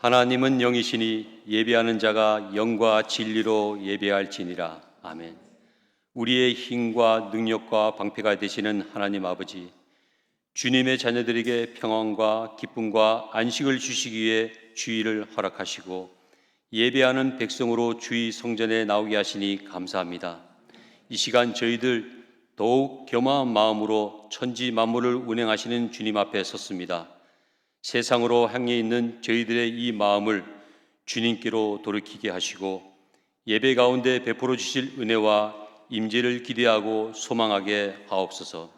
하나님은 영이시니 예배하는 자가 영과 진리로 예배할지니라. 아멘. 우리의 힘과 능력과 방패가 되시는 하나님 아버지, 주님의 자녀들에게 평안과 기쁨과 안식을 주시기 위해 주의를 허락하시고 예배하는 백성으로 주의 성전에 나오게 하시니 감사합니다. 이 시간 저희들 더욱 겸허한 마음으로 천지 만물을 운행하시는 주님 앞에 섰습니다. 세상으로 향해 있는 저희들의 이 마음을 주님께로 돌이키게 하시고 예배 가운데 베풀어 주실 은혜와 임재를 기대하고 소망하게 하옵소서.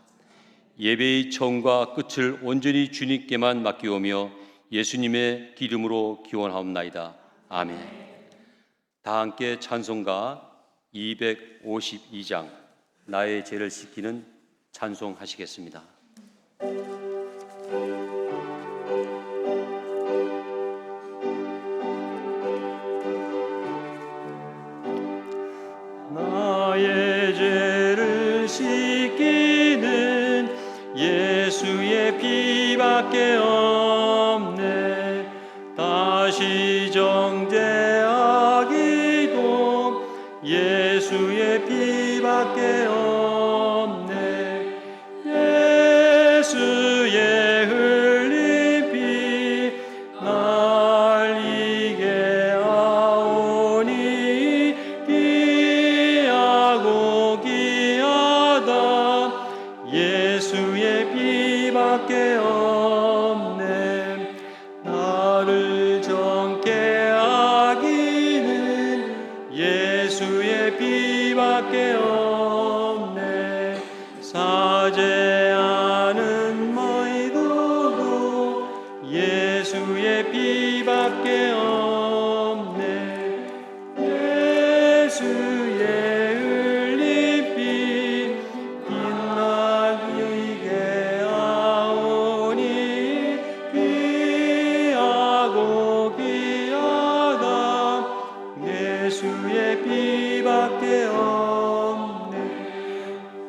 예배의 처음과 끝을 온전히 주님께만 맡기오며 예수님의 기름으로 기원하옵나이다. 아멘. 다 함께 찬송가 252장 나의 죄를 씻기는 찬송하시겠습니다. 나의 죄를 씻기는 예수의 피밖에 없네. 다시 정죄하기도 예수의 피밖에 없네. 예수의 흘린 피 날 이게 하오니 귀하고 귀하다. 예수의 피밖에 없네. 나를 정케 하기는 예수의 피밖에 없네. 사죄하는 너희들도 예수의 피밖에 없네. 예수의 흘린 피 빛나게 하오니 귀하고 귀하다. 예수의 피밖에 없네.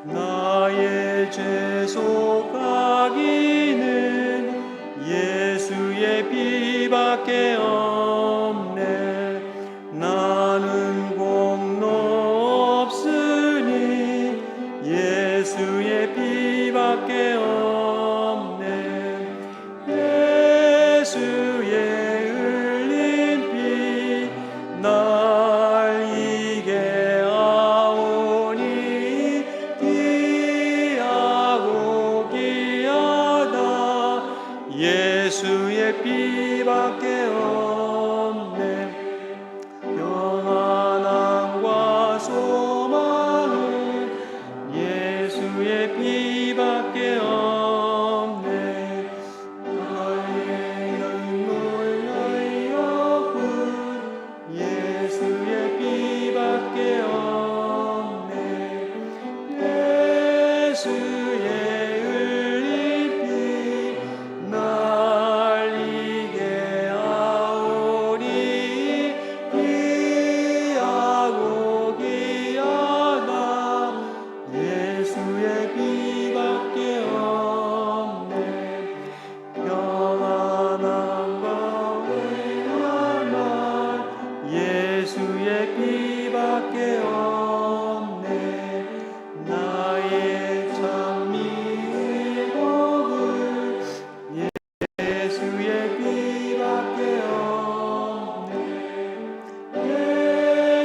나의 죄 속하기는 예수의 피밖에 없네. 나는 공로 없으니 예수의 피밖에 없네. 예수의 흘린 피 날 이게 하오니 귀하고 귀하다. 예수의 피밖에 없네. 평안함과 소망은 예수의 피밖에 없네. 나의 눈물 여군 예수의 피밖에 없네. 예수의 흘린 피 날 이게 하오니 귀하고 귀하다. 예수의 피밖에 없네. 평안함과 회개만 예수의 피밖에 없네. 나의 찬미의 곡은 예수의 피밖에 없네.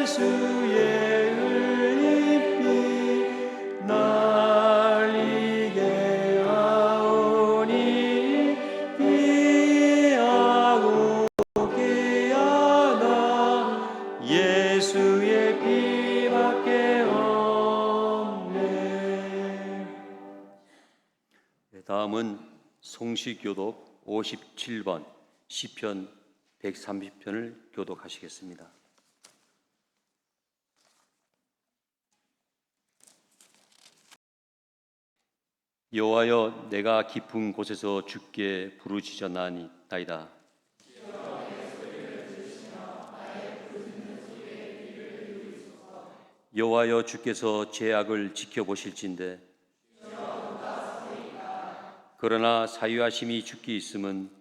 예수의 흘린 피 날 이게 하오니 귀하고 귀하다. 예수의 피밖에 없네. 다음은 송시교독 57번 시편 130편을 교독하시겠습니다. 여호와여, 내가 깊은 곳에서 주께 부르짖었나이다. 여호와여, 주께서 죄악을 지켜보실진대 그러나 사유하심이 주께 있음은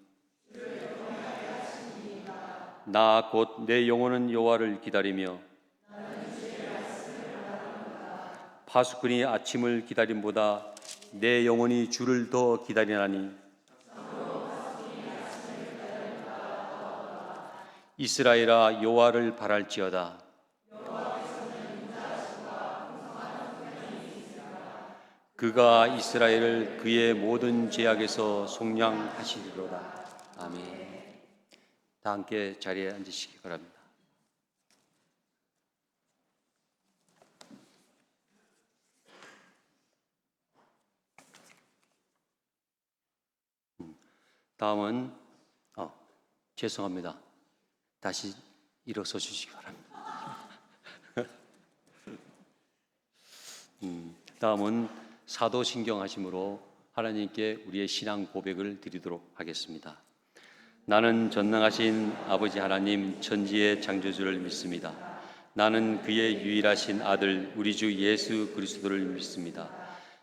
나 곧 내 영혼은 여호와를 기다리며 파수꾼이 아침을 기다림보다 내 영혼이 주를 더 기다리나니 이스라엘아 여호와를 바랄지어다. 그가 이스라엘을 그의 모든 죄악에서 속량하시리로다. 아멘. 다 함께 자리에 앉으시기 바랍니다. 다음은 죄송합니다. 다시 일어서 주시기 바랍니다. 다음은 사도신경하심으로 하나님께 우리의 신앙 고백을 드리도록 하겠습니다. 나는 전능하신 아버지 하나님 천지의 창조주를 믿습니다. 나는 그의 유일하신 아들 우리 주 예수 그리스도를 믿습니다.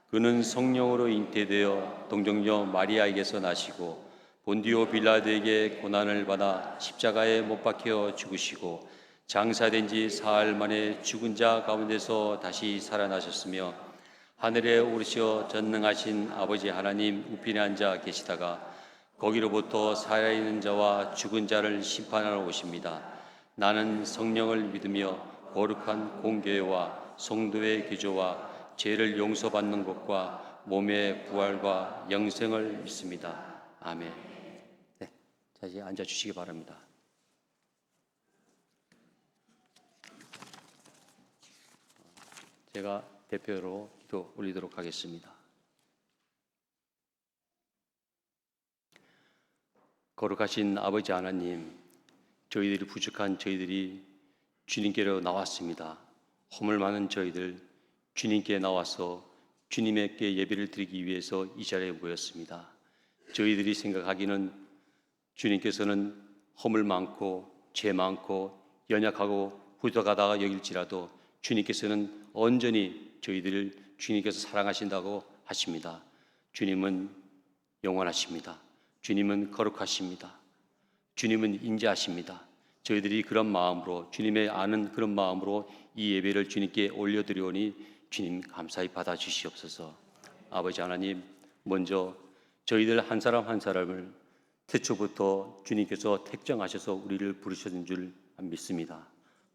그는 성령으로 잉태되어 동정녀 마리아에게서 나시고 본디오 빌라도에게 고난을 받아 십자가에 못 박혀 죽으시고 장사된 지 사흘 만에 죽은 자 가운데서 다시 살아나셨으며 하늘에 오르시어 전능하신 아버지 하나님 우편에 앉아 계시다가 거기로부터 살아있는 자와 죽은 자를 심판하러 오십니다. 나는 성령을 믿으며 거룩한 공교회와 성도의 기조와 죄를 용서받는 것과 몸의 부활과 영생을 믿습니다. 아멘. 네, 다시 앉아주시기 바랍니다. 제가 대표로 기도 올리도록 하겠습니다. 거룩하신 아버지 하나님, 저희들이 부족한 저희들이 주님께로 나왔습니다. 허물 많은 저희들 주님께 나와서 주님께 예배를 드리기 위해서 이 자리에 모였습니다. 저희들이 생각하기는 주님께서는 허물 많고 죄 많고 연약하고 부족하다가 여길지라도 주님께서는 온전히 저희들을 주님께서 사랑하신다고 하십니다. 주님은 영원하십니다. 주님은 거룩하십니다. 주님은 인자하십니다. 저희들이 그런 마음으로 주님의 아는 그런 마음으로 이 예배를 주님께 올려드리오니 주님 감사히 받아주시옵소서. 아버지 하나님, 먼저 저희들 한 사람 한 사람을 태초부터 주님께서 택정하셔서 우리를 부르셨는 줄 믿습니다.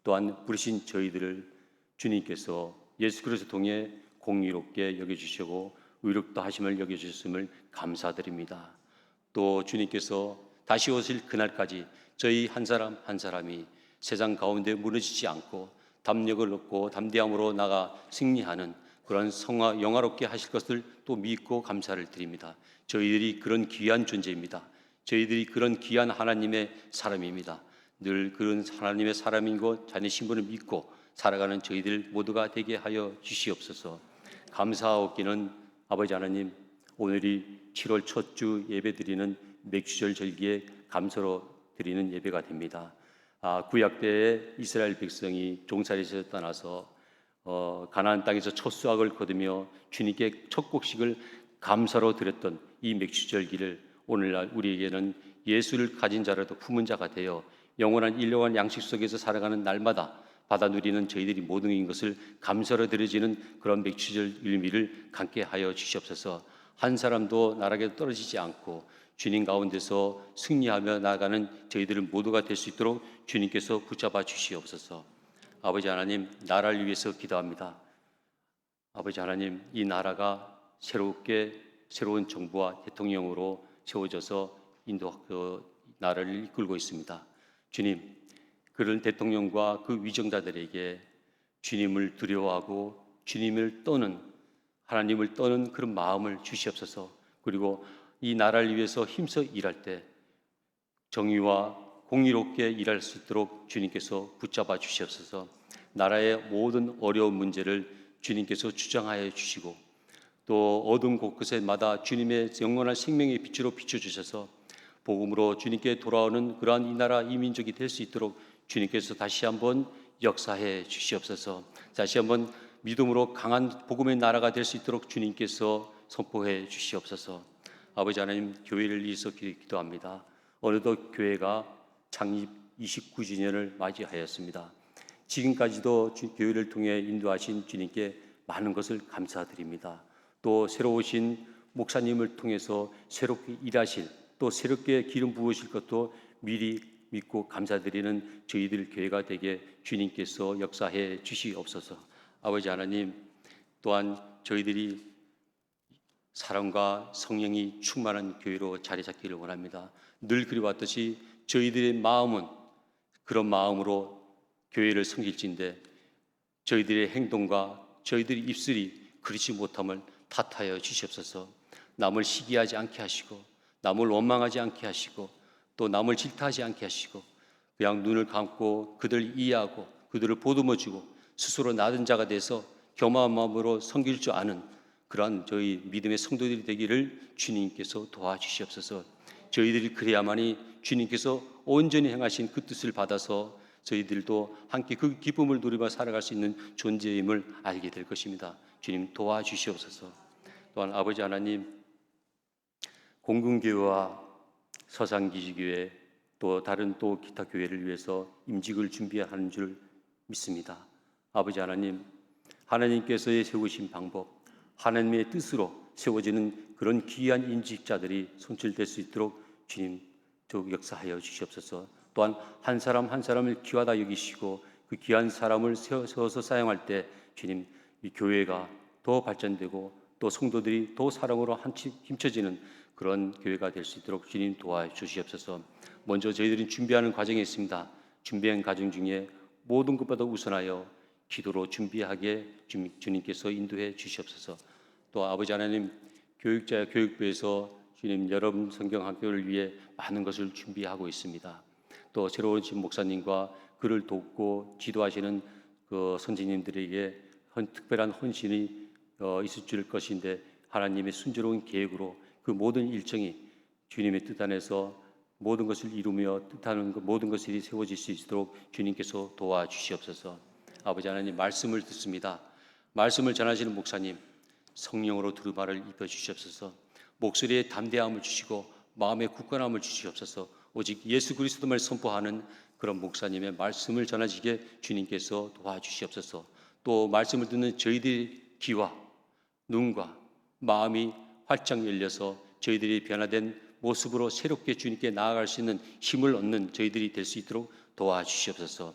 또한 부르신 저희들을 주님께서 예수 그리스도 통해 공의롭게 여겨주시고 의롭다 하심을 여겨주셨음을 감사드립니다. 또 주님께서 다시 오실 그날까지 저희 한 사람 한 사람이 세상 가운데 무너지지 않고 담력을 얻고 담대함으로 나가 승리하는 그런 성화 영화롭게 하실 것을 또 믿고 감사를 드립니다. 저희들이 그런 귀한 존재입니다. 저희들이 그런 귀한 하나님의 사람입니다. 늘 그런 하나님의 사람인 것 자녀 신분을 믿고 살아가는 저희들 모두가 되게 하여 주시옵소서. 감사하옵기는 아버지 하나님, 오늘이 7월 첫 주 예배 드리는 맥주절 절기에 감사로 드리는 예배가 됩니다. 구약 때에 이스라엘 백성이 종살이에서 떠나서 가나안 땅에서 첫 수확을 거두며 주님께 첫 곡식을 감사로 드렸던 이 맥주절기를 오늘날 우리에게는 예수를 가진 자라도 품은 자가 되어 영원한 일용할 양식 속에서 살아가는 날마다 받아 누리는 저희들이 모든인 것을 감사로 드려지는 그런 맥주절 의미를 갖게 하여 주시옵소서. 한 사람도 나락에 떨어지지 않고 주님 가운데서 승리하며 나아가는 저희들 모두가 될 수 있도록 주님께서 붙잡아 주시옵소서. 아버지 하나님, 나라를 위해서 기도합니다. 아버지 하나님, 이 나라가 새로운 정부와 대통령으로 세워져서 나라를 이끌고 있습니다. 주님, 그런 대통령과 그 위정자들에게 주님을 두려워하고 주님을 떠는, 하나님을 떠는 그런 마음을 주시옵소서. 그리고 이 나라를 위해서 힘써 일할 때 정의와 공의롭게 일할 수 있도록 주님께서 붙잡아 주시옵소서. 나라의 모든 어려운 문제를 주님께서 주장하여 주시고 또 어두운 곳곳에마다 주님의 영원한 생명의 빛으로 비춰주셔서 복음으로 주님께 돌아오는 그러한 이 나라 이 민족이 될 수 있도록 주님께서 다시 한번 역사해 주시옵소서. 다시 한번 믿음으로 강한 복음의 나라가 될 수 있도록 주님께서 선포해 주시옵소서. 아버지 하나님, 교회를 위해서 기도합니다. 어느덧 교회가 창립 29주년을 맞이하였습니다. 지금까지도 교회를 통해 인도하신 주님께 많은 것을 감사드립니다. 또 새로 오신 목사님을 통해서 새롭게 일하실, 또 새롭게 기름 부으실 것도 미리 믿고 감사드리는 저희들 교회가 되게 주님께서 역사해 주시옵소서. 아버지 하나님, 또한 저희들이 사랑과 성령이 충만한 교회로 자리 잡기를 원합니다. 늘 그리워왔듯이 저희들의 마음은 그런 마음으로 교회를 섬길진데 저희들의 행동과 저희들의 입술이 그렇지 못함을 탓하여 주시옵소서. 남을 시기하지 않게 하시고, 남을 원망하지 않게 하시고, 또 남을 질타하지 않게 하시고, 그냥 눈을 감고 그들을 이해하고 그들을 보듬어주고 스스로 낮은 자가 돼서 겸허한 마음으로 섬길 줄 아는 그러한 저희 믿음의 성도들이 되기를 주님께서 도와주시옵소서. 저희들이 그래야만이 주님께서 온전히 행하신 그 뜻을 받아서 저희들도 함께 그 기쁨을 누리며 살아갈 수 있는 존재임을 알게 될 것입니다. 주님 도와주시옵소서. 또한 아버지 하나님, 공군교회와 서산기지교회 또 다른 또 기타 교회를 위해서 임직을 준비하는 줄 믿습니다. 아버지 하나님, 하나님께서의 세우신 방법, 하나님의 뜻으로 세워지는 그런 귀한 임직자들이 손실될 수 있도록 주님 역사하여 주시옵소서. 또한 한 사람 한 사람을 귀하다 여기시고 그 귀한 사람을 세워서 사용할 때 주님, 이 교회가 더 발전되고 또 성도들이 더 사랑으로 힘쳐지는 그런 교회가 될 수 있도록 주님 도와주시옵소서. 먼저 저희들은 준비하는 과정에 있습니다. 준비한 과정 중에 모든 것보다 우선하여 기도로 준비하게 주님께서 인도해 주시옵소서. 또 아버지 하나님, 교육부에서 주님 여러분 성경학교를 위해 많은 것을 준비하고 있습니다. 또 새로운 신 목사님과 그를 돕고 지도하시는 그 선생님들에게 특별한 헌신이 있을 줄 것인데 하나님의 순조로운 계획으로 그 모든 일정이 주님의 뜻 안에서 모든 것을 이루며 뜻하는 그 모든 것이 세워질 수 있도록 주님께서 도와주시옵소서. 아버지 하나님, 말씀을 듣습니다. 말씀을 전하시는 목사님, 성령으로 두루마를 입혀주시옵소서. 목소리에 담대함을 주시고 마음에 굳건함을 주시옵소서. 오직 예수 그리스도만 선포하는 그런 목사님의 말씀을 전하시게 주님께서 도와주시옵소서. 또 말씀을 듣는 저희들의 귀와 눈과 마음이 활짝 열려서 저희들이 변화된 모습으로 새롭게 주님께 나아갈 수 있는 힘을 얻는 저희들이 될 수 있도록 도와주시옵소서.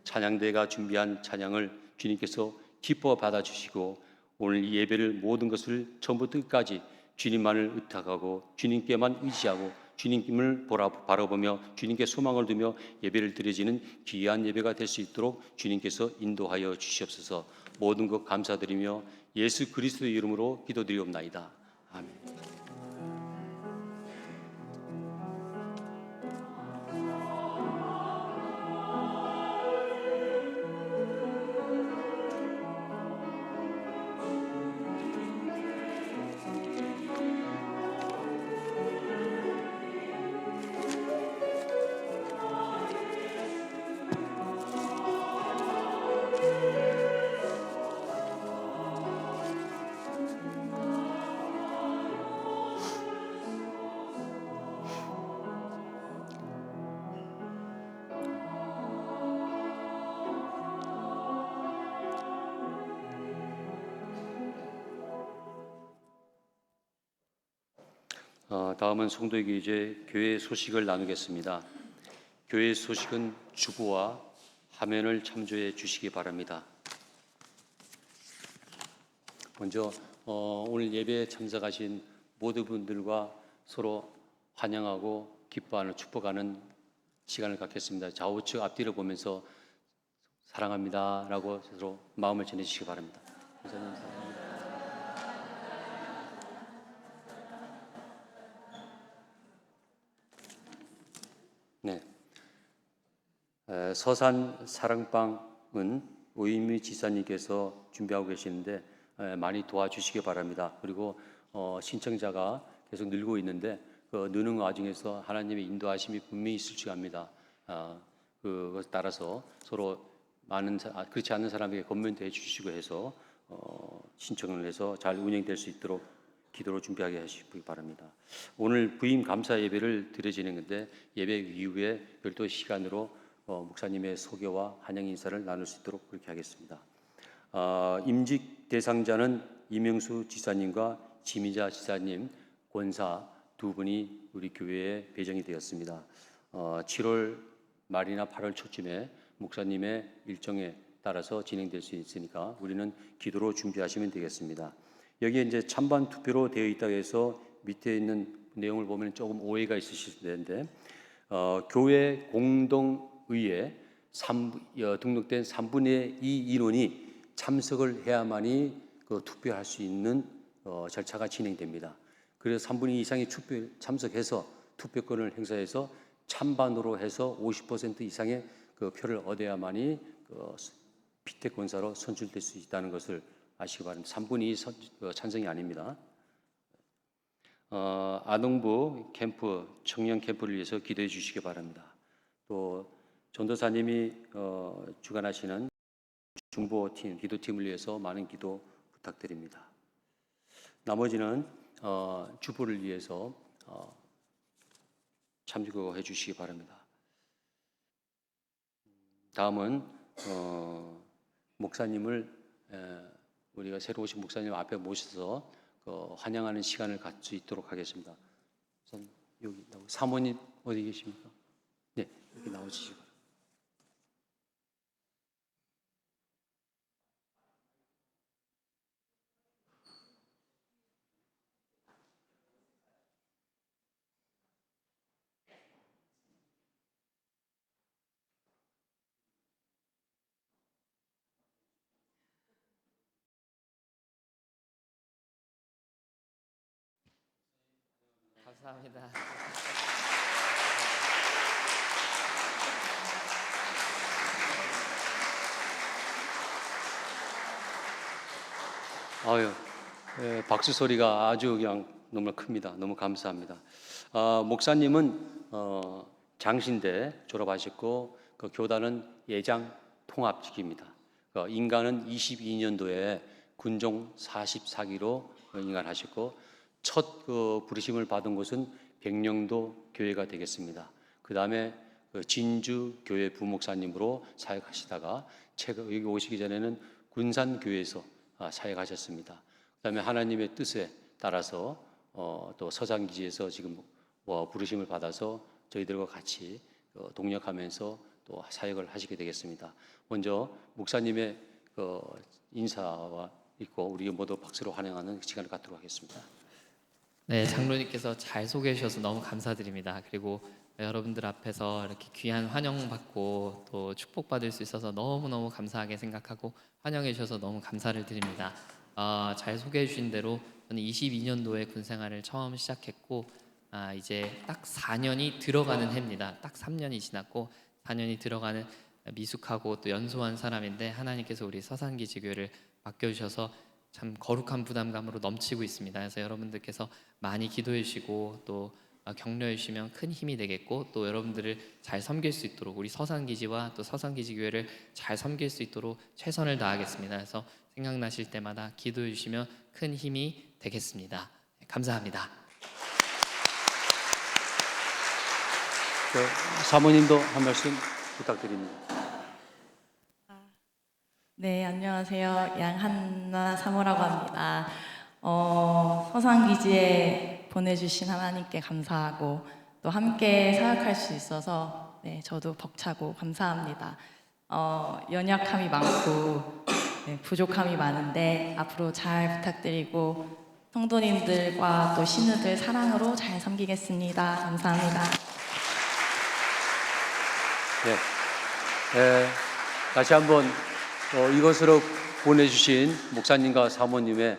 찬양대가 준비한 찬양을 주님께서 기뻐 받아주시고 오늘 이 예배를 모든 것을 처음부터 끝까지 주님만을 의탁하고 주님께만 의지하고 주님을 바라보며 주님께 소망을 두며 예배를 드려지는 귀한 예배가 될 수 있도록 주님께서 인도하여 주시옵소서. 모든 것 감사드리며 예수 그리스도의 이름으로 기도드리옵나이다. 아멘. 다음은 성도에게 이제 교회 소식을 나누겠습니다. 교회 소식은 주보와 화면을 참조해 주시기 바랍니다. 먼저 오늘 예배에 참석하신 모든 분들과 서로 환영하고 기뻐하는 축복하는 시간을 갖겠습니다. 좌우측 앞뒤를 보면서 사랑합니다라고 서로 마음을 전해주시기 바랍니다. 목사님 사랑합니다. 네. 서산 사랑방은 오인미 지사님께서 준비하고 계시는데 많이 도와주시기 바랍니다. 그리고 신청자가 계속 늘고 있는데 그 느는 와중에서 하나님의 인도하심이 분명히 있을 줄 압니다. 그것에 따라서 서로 그렇지 않은 사람에게 권면도 해주시고 해서 신청을 해서 잘 운영될 수 있도록 기도로 준비하게 하시기 바랍니다. 오늘 부임 감사 예배를 드려지는 건데 예배 이후에 별도 시간으로 목사님의 소개와 환영 인사를 나눌 수 있도록 그렇게 하겠습니다. 임직 대상자는 이명수 지사님과 지미자 지사님, 권사 두 분이 우리 교회에 배정이 되었습니다. 7월 말이나 8월 초쯤에 목사님의 일정에 따라서 진행될 수 있으니까 우리는 기도로 준비하시면 되겠습니다. 여기에 이제 찬반 투표로 되어 있다고 해서 밑에 있는 내용을 보면 조금 오해가 있으실 텐데, 교회 공동의회 등록된 3분의 2 인원이 참석을 해야만이 투표할 수 있는 절차가 진행됩니다. 그래서 3분의 2 이상의 참석해서 투표권을 행사해서 찬반으로 해서 50% 이상의 표를 얻어야만이 피택 권사로 선출될 수 있다는 것을 아시기 바랍니다. 3분의 2 찬성이 아닙니다. 아동부 캠프, 청년 캠프를 위해서 기도해 주시기 바랍니다. 또 전도사님이 주관하시는 중보팀, 기도팀을 위해서 많은 기도 부탁드립니다. 나머지는 주보를 위해서 참고해 주시기 바랍니다. 다음은 목사님을 우리가 새로 오신 목사님 앞에 모셔서 환영하는 시간을 갖을 수 있도록 하겠습니다. 여기 사모님 어디 계십니까? 네, 여기 나오시기 바랍니다. 감사합니다. 아유, 박수 소리가 아주 그냥 너무 큽니다. 너무 감사합니다. 목사님은 장신대 졸업하셨고 그 교단은 예장 통합직입니다. 인간은 22년도에 군종 44기로 인간하셨고 첫 부르심을 받은 곳은 백령도 교회가 되겠습니다. 그 다음에 진주 교회 부목사님으로 사역하시다가 여기 오시기 전에는 군산 교회에서 사역하셨습니다. 그 다음에 하나님의 뜻에 따라서 또 서산기지에서 지금 부르심을 받아서 저희들과 같이 동역하면서 또 사역을 하시게 되겠습니다. 먼저 목사님의 인사와 있고 우리 모두 박수로 환영하는 시간을 갖도록 하겠습니다. 네, 장로님께서 잘 소개해 주셔서 너무 감사드립니다. 그리고 여러분들 앞에서 이렇게 귀한 환영받고 또 축복받을 수 있어서 너무너무 감사하게 생각하고 환영해 주셔서 너무 감사를 드립니다. 잘 소개해 주신 대로 저는 22년도에 군생활을 처음 시작했고 이제 딱 4년이 들어가는 해입니다. 딱 3년이 지났고 4년이 들어가는 미숙하고 또 연소한 사람인데 하나님께서 우리 서산기지교회를 맡겨주셔서 참 거룩한 부담감으로 넘치고 있습니다. 그래서 여러분들께서 많이 기도해 주시고 또 격려해 주시면 큰 힘이 되겠고 또 여러분들을 잘 섬길 수 있도록 우리 서산기지와 또 서산기지교회를 잘 섬길 수 있도록 최선을 다하겠습니다. 그래서 생각나실 때마다 기도해 주시면 큰 힘이 되겠습니다. 감사합니다. 사모님도 한 말씀 부탁드립니다. 네, 안녕하세요. 양한나 사모라고 합니다. 서산기지에 보내주신 하나님께 감사하고 또 함께 사역할 수 있어서 저도 벅차고 감사합니다. 연약함이 많고 부족함이 많은데 앞으로 잘 부탁드리고 성도님들과 또 신우들 사랑으로 잘 섬기겠습니다. 감사합니다. 네, 다시 한번 이것으로 보내주신 목사님과 사모님의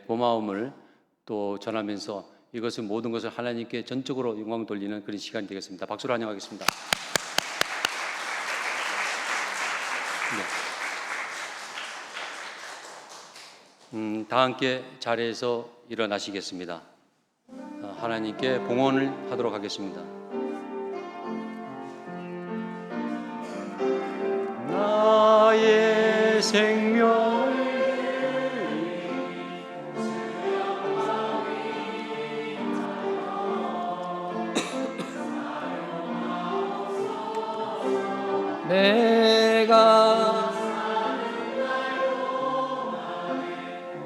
고마움을 또 전하면서 이것을 모든 것을 하나님께 전적으로 영광 돌리는 그런 시간이 되겠습니다. 박수로 환영하겠습니다. 네. 다 함께 자리에서 일어나시겠습니다. 하나님께 봉헌을 하도록 하겠습니다. 나의 생명을 내가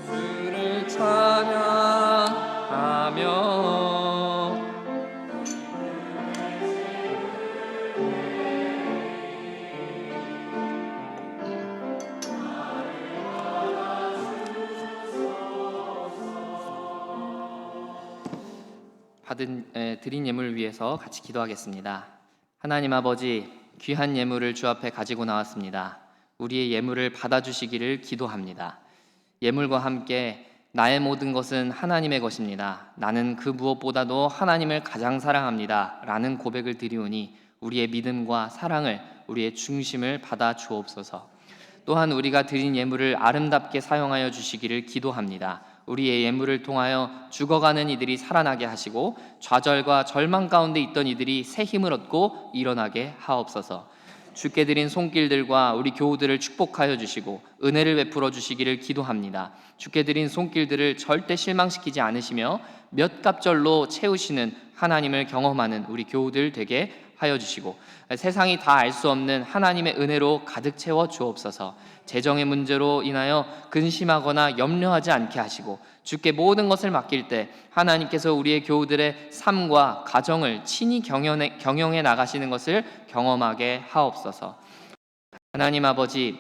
주를 찬양하며 드린 예물을 위해서 같이 기도하겠습니다. 하나님 아버지, 귀한 예물을 주 앞에 가지고 나왔습니다. 우리의 예물을 받아주시기를 기도합니다. 예물과 함께 나의 모든 것은 하나님의 것입니다. 나는 그 무엇보다도 하나님을 가장 사랑합니다. 라는 고백을 드리오니 우리의 믿음과 사랑을, 우리의 중심을 받아 주옵소서. 또한 우리가 드린 예물을 아름답게 사용하여 주시기를 기도합니다. 우리의 예물을 통하여 죽어가는 이들이 살아나게 하시고 좌절과 절망 가운데 있던 이들이 새 힘을 얻고 일어나게 하옵소서. 주께 드린 손길들과 우리 교우들을 축복하여 주시고 은혜를 베풀어 주시기를 기도합니다. 주께 드린 손길들을 절대 실망시키지 않으시며 몇 갑절로 채우시는 하나님을 경험하는 우리 교우들 되게 하여 주시고 세상이 다 알 수 없는 하나님의 은혜로 가득 채워 주옵소서. 재정의 문제로 인하여 근심하거나 염려하지 않게 하시고 주께 모든 것을 맡길 때 하나님께서 우리의 교우들의 삶과 가정을 친히 경영해 나가시는 것을 경험하게 하옵소서. 하나님 아버지,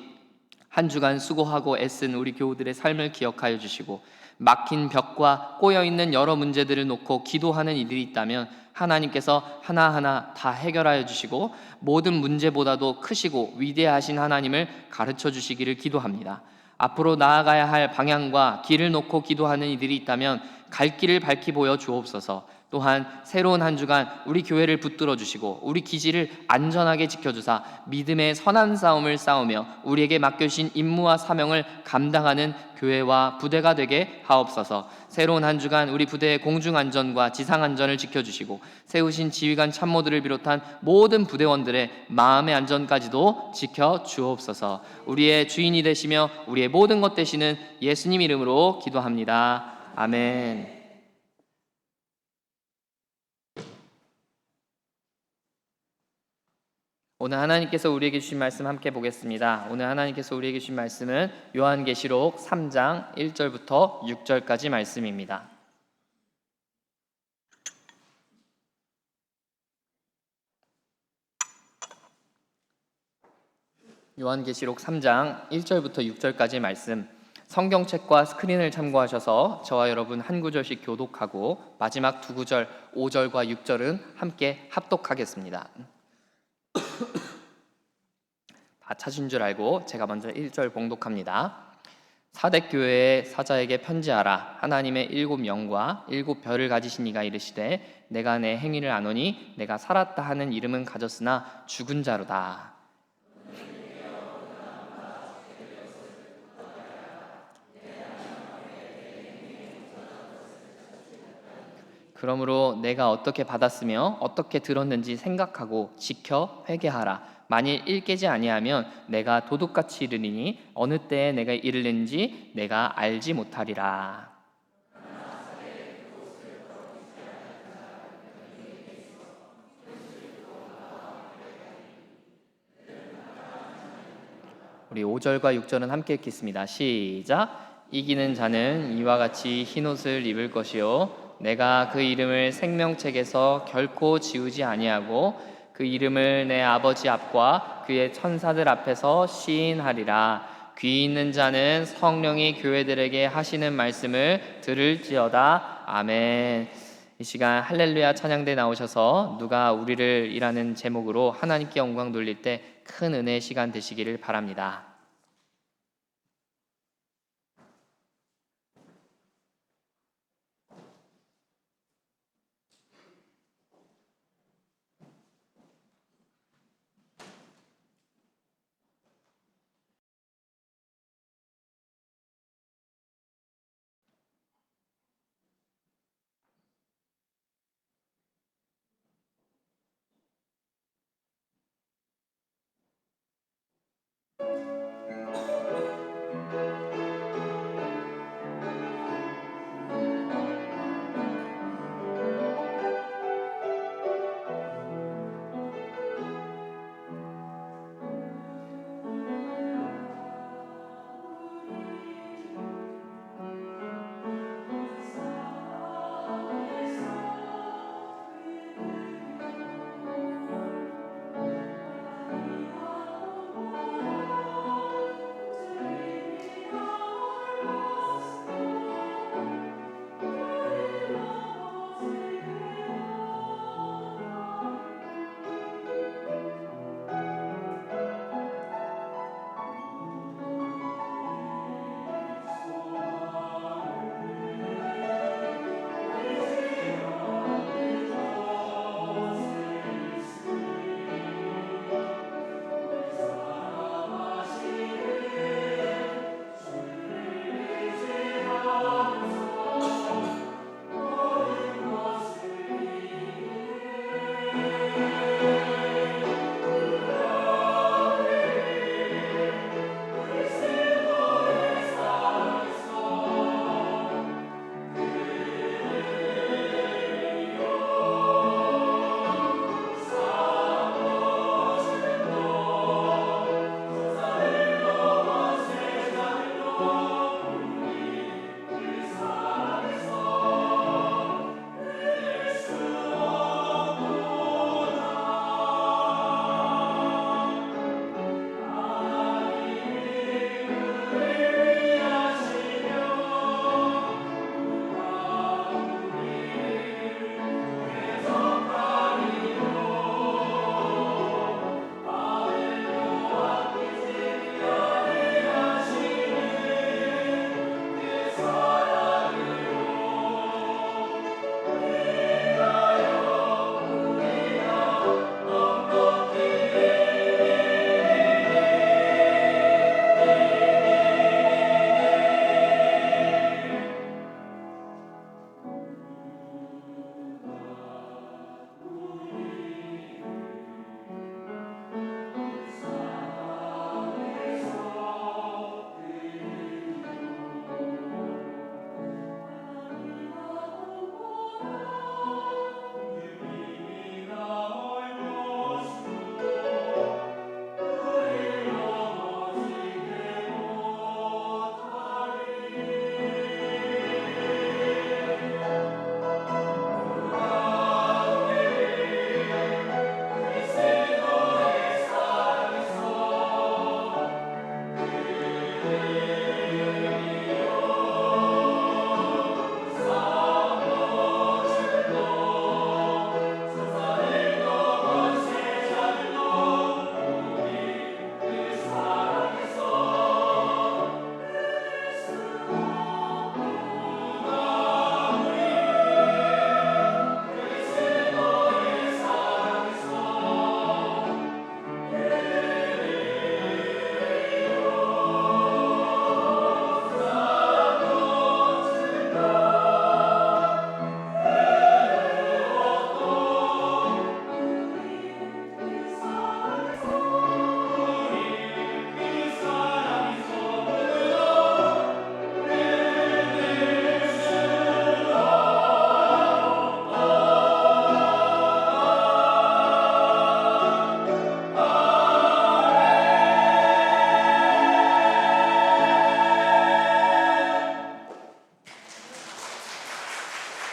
한 주간 수고하고 애쓴 우리 교우들의 삶을 기억하여 주시고 막힌 벽과 꼬여있는 여러 문제들을 놓고 기도하는 이들이 있다면 하나님께서 하나하나 다 해결하여 주시고 모든 문제보다도 크시고 위대하신 하나님을 가르쳐 주시기를 기도합니다. 앞으로 나아가야 할 방향과 길을 놓고 기도하는 이들이 있다면 갈 길을 밝히 보여 주옵소서. 또한 새로운 한 주간 우리 교회를 붙들어 주시고 우리 기지를 안전하게 지켜주사 믿음의 선한 싸움을 싸우며 우리에게 맡겨주신 임무와 사명을 감당하는 교회와 부대가 되게 하옵소서. 새로운 한 주간 우리 부대의 공중안전과 지상안전을 지켜주시고 세우신 지휘관 참모들을 비롯한 모든 부대원들의 마음의 안전까지도 지켜주옵소서. 우리의 주인이 되시며 우리의 모든 것 되시는 예수님 이름으로 기도합니다. 아멘. 오늘 하나님께서 우리에게 주신 말씀 함께 보겠습니다. 오늘 하나님께서 우리에게 주신 말씀은 요한계시록 3장 1절부터 6절까지 말씀입니다. 요한계시록 3장 1절부터 6절까지 말씀, 성경책과 스크린을 참고하셔서 저와 여러분 한 구절씩 교독하고 마지막 두 구절 5절과 6절은 함께 합독하겠습니다. 다 찾은 줄 알고 제가 먼저 1절 봉독합니다. 사대 교회의 사자에게 편지하라. 하나님의 7 영과 7 별을 가지신 이가 이르시되 내가 내 행위를 아노니 내가 살았다 하는 이름은 가졌으나 죽은 자로다. 그러므로 내가 어떻게 받았으며 어떻게 들었는지 생각하고 지켜 회개하라. 만일 일깨지 아니하면 내가 도둑같이 이르리니 어느 때에 내가 이르는지 내가 알지 못하리라. 우리 5절과 6절은 함께 읽겠습니다. 시작. 이기는 자는 이와 같이 흰옷을 입을 것이요 내가 그 이름을 생명책에서 결코 지우지 아니하고 그 이름을 내 아버지 앞과 그의 천사들 앞에서 시인하리라. 귀 있는 자는 성령이 교회들에게 하시는 말씀을 들을지어다. 아멘. 이 시간 할렐루야 찬양대 나오셔서 누가 우리를 이라는 제목으로 하나님께 영광 돌릴 때 큰 은혜의 시간 되시기를 바랍니다.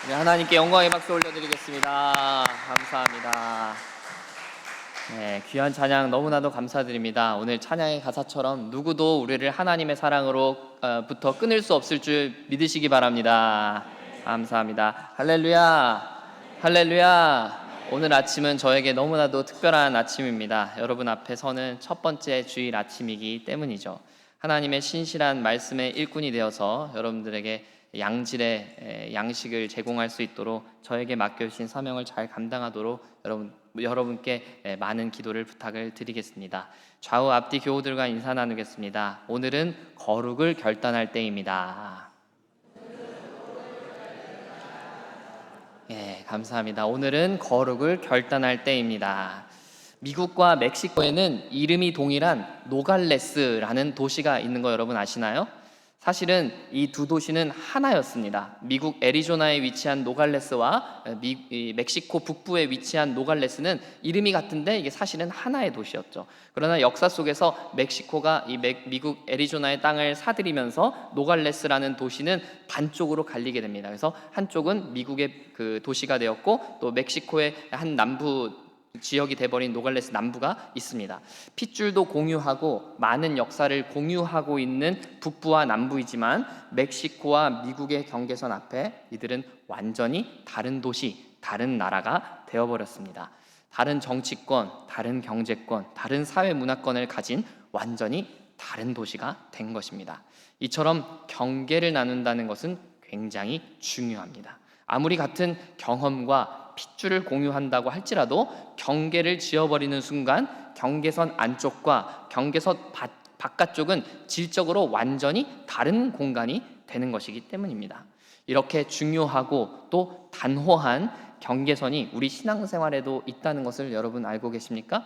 우리 하나님께 영광의 박수 올려드리겠습니다. 감사합니다. 네, 귀한 찬양 너무나도 감사드립니다. 오늘 찬양의 가사처럼 누구도 우리를 하나님의 사랑으로부터 끊을 수 없을 줄 믿으시기 바랍니다. 감사합니다. 할렐루야, 할렐루야. 오늘 아침은 저에게 너무나도 특별한 아침입니다. 여러분 앞에 서는 첫 번째 주일 아침이기 때문이죠. 하나님의 신실한 말씀의 일꾼이 되어서 여러분들에게 양질의 양식을 제공할 수 있도록 저에게 맡겨주신 사명을 잘 감당하도록 여러분께 많은 기도를 부탁을 드리겠습니다. 좌우 앞뒤 교우들과 인사 나누겠습니다. 오늘은 거룩을 결단할 때입니다. 예, 감사합니다. 오늘은 거룩을 결단할 때입니다. 미국과 멕시코에는 이름이 동일한 노갈레스라는 도시가 있는 거 여러분 아시나요? 사실은 이 두 도시는 하나였습니다. 미국 애리조나에 위치한 노갈레스와 멕시코 북부에 위치한 노갈레스는 이름이 같은데 이게 사실은 하나의 도시였죠. 그러나 역사 속에서 멕시코가 미국 애리조나의 땅을 사들이면서 노갈레스라는 도시는 반쪽으로 갈리게 됩니다. 그래서 한쪽은 미국의 그 도시가 되었고 또 멕시코의 한 남부 지역이 돼버린 노갈레스 남부가 있습니다. 핏줄도 공유하고 많은 역사를 공유하고 있는 북부와 남부이지만 멕시코와 미국의 경계선 앞에 이들은 완전히 다른 도시, 다른 나라가 되어버렸습니다. 다른 정치권, 다른 경제권, 다른 사회 문화권을 가진 완전히 다른 도시가 된 것입니다. 이처럼 경계를 나눈다는 것은 굉장히 중요합니다. 아무리 같은 경험과 핏줄을 공유한다고 할지라도 경계를 지어버리는 순간 경계선 안쪽과 경계선 바깥쪽은 질적으로 완전히 다른 공간이 되는 것이기 때문입니다. 이렇게 중요하고 또 단호한 경계선이 우리 신앙생활에도 있다는 것을 여러분 알고 계십니까?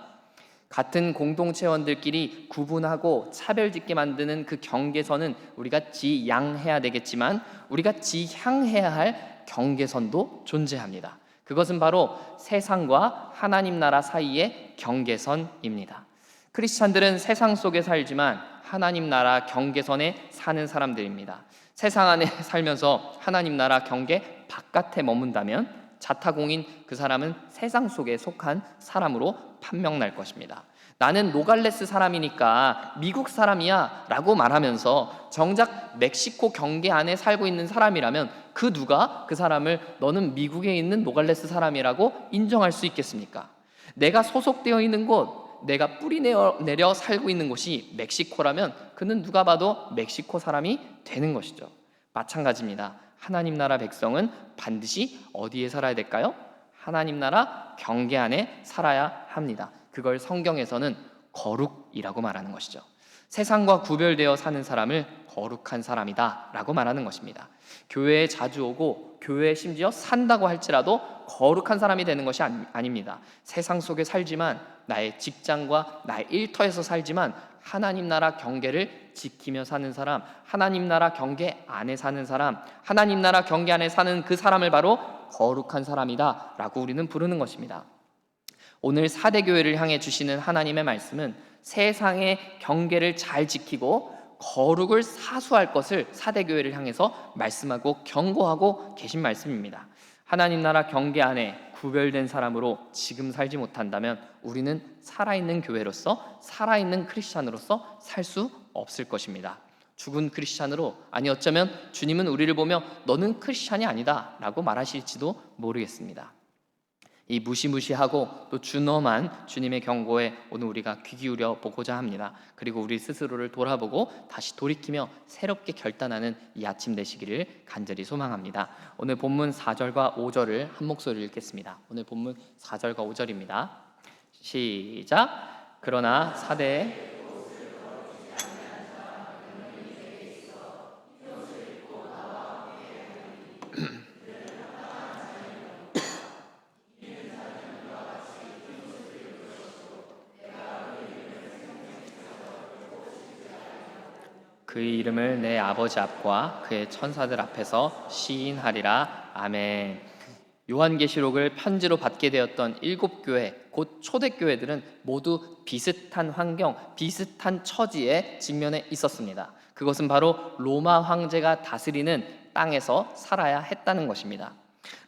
같은 공동체원들끼리 구분하고 차별짓게 만드는 그 경계선은 우리가 지양해야 되겠지만 우리가 지향해야 할 경계선도 존재합니다. 그것은 바로 세상과 하나님 나라 사이의 경계선입니다. 크리스찬들은 세상 속에 살지만 하나님 나라 경계선에 사는 사람들입니다. 세상 안에 살면서 하나님 나라 경계 바깥에 머문다면 자타공인 그 사람은 세상 속에 속한 사람으로 판명날 것입니다. 나는 노갈레스 사람이니까 미국 사람이야 라고 말하면서 정작 멕시코 경계 안에 살고 있는 사람이라면 그 누가 그 사람을 너는 미국에 있는 노갈레스 사람이라고 인정할 수 있겠습니까? 내가 소속되어 있는 곳, 내가 뿌리 내려 살고 있는 곳이 멕시코라면 그는 누가 봐도 멕시코 사람이 되는 것이죠. 마찬가지입니다. 하나님 나라 백성은 반드시 어디에 살아야 될까요? 하나님 나라 경계 안에 살아야 합니다. 그걸 성경에서는 거룩이라고 말하는 것이죠. 세상과 구별되어 사는 사람을 거룩한 사람이다 라고 말하는 것입니다. 교회에 자주 오고 교회에 심지어 산다고 할지라도 거룩한 사람이 되는 것이 아닙니다. 세상 속에 살지만 나의 직장과 나의 일터에서 살지만 하나님 나라 경계를 지키며 사는 사람, 하나님 나라 경계 안에 사는 사람, 하나님 나라 경계 안에 사는 그 사람을 바로 거룩한 사람이다 라고 우리는 부르는 것입니다. 오늘 사대교회를 향해 주시는 하나님의 말씀은 세상의 경계를 잘 지키고 거룩을 사수할 것을 사대교회를 향해서 말씀하고 경고하고 계신 말씀입니다. 하나님 나라 경계 안에 구별된 사람으로 지금 살지 못한다면 우리는 살아있는 교회로서 살아있는 크리스찬으로서 살 수 없을 것입니다. 죽은 크리스찬으로, 아니 어쩌면 주님은 우리를 보며 너는 크리스찬이 아니다 라고 말하실지도 모르겠습니다. 이 무시무시하고 또 준엄한 주님의 경고에 오늘 우리가 귀 기울여 보고자 합니다. 그리고 우리 스스로를 돌아보고 다시 돌이키며 새롭게 결단하는 이 아침 되시기를 간절히 소망합니다. 오늘 본문 4절과 5절을 한 목소리로 읽겠습니다. 오늘 본문 4절과 5절입니다. 시작. 그러나 사대에 그의 이름을 내 아버지 앞과 그의 천사들 앞에서 시인하리라. 아멘. 요한계시록을 편지로 받게 되었던 7교회, 곧 초대교회들은 모두 비슷한 환경, 비슷한 처지에 직면해 있었습니다. 그것은 바로 로마 황제가 다스리는 땅에서 살아야 했다는 것입니다.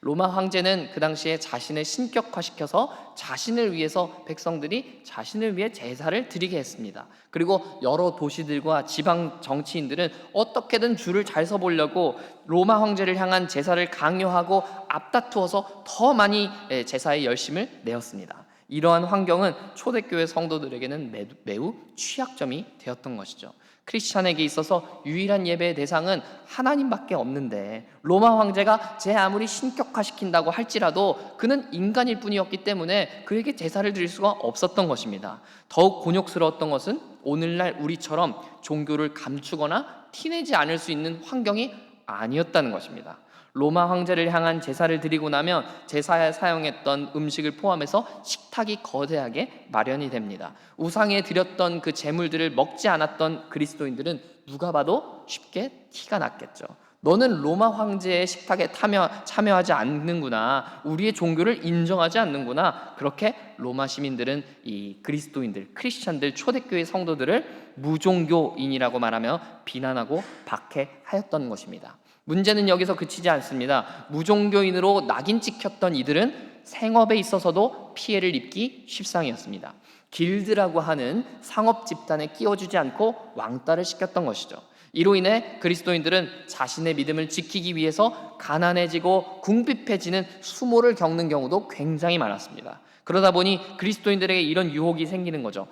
로마 황제는 그 당시에 자신을 신격화시켜서 자신을 위해서 백성들이 자신을 위해 제사를 드리게 했습니다. 그리고 여러 도시들과 지방 정치인들은 어떻게든 줄을 잘 서보려고 로마 황제를 향한 제사를 강요하고 앞다투어서 더 많이 제사에 열심을 내었습니다. 이러한 환경은 초대교회 성도들에게는 매우 취약점이 되었던 것이죠. 크리스찬에게 있어서 유일한 예배의 대상은 하나님밖에 없는데 로마 황제가 제 아무리 신격화시킨다고 할지라도 그는 인간일 뿐이었기 때문에 그에게 제사를 드릴 수가 없었던 것입니다. 더욱 곤욕스러웠던 것은 오늘날 우리처럼 종교를 감추거나 티내지 않을 수 있는 환경이 아니었다는 것입니다. 로마 황제를 향한 제사를 드리고 나면 제사에 사용했던 음식을 포함해서 식탁이 거대하게 마련이 됩니다. 우상에 드렸던 그 제물들을 먹지 않았던 그리스도인들은 누가 봐도 쉽게 티가 났겠죠. 너는 로마 황제의 식탁에 참여하지 않는구나, 우리의 종교를 인정하지 않는구나. 그렇게 로마 시민들은 이 그리스도인들, 크리스찬들, 초대교회 성도들을 무종교인이라고 말하며 비난하고 박해하였던 것입니다. 문제는 여기서 그치지 않습니다. 무종교인으로 낙인 찍혔던 이들은 생업에 있어서도 피해를 입기 십상이었습니다. 길드라고 하는 상업 집단에 끼워주지 않고 왕따를 시켰던 것이죠. 이로 인해 그리스도인들은 자신의 믿음을 지키기 위해서 가난해지고 궁핍해지는 수모를 겪는 경우도 굉장히 많았습니다. 그러다 보니 그리스도인들에게 이런 유혹이 생기는 거죠.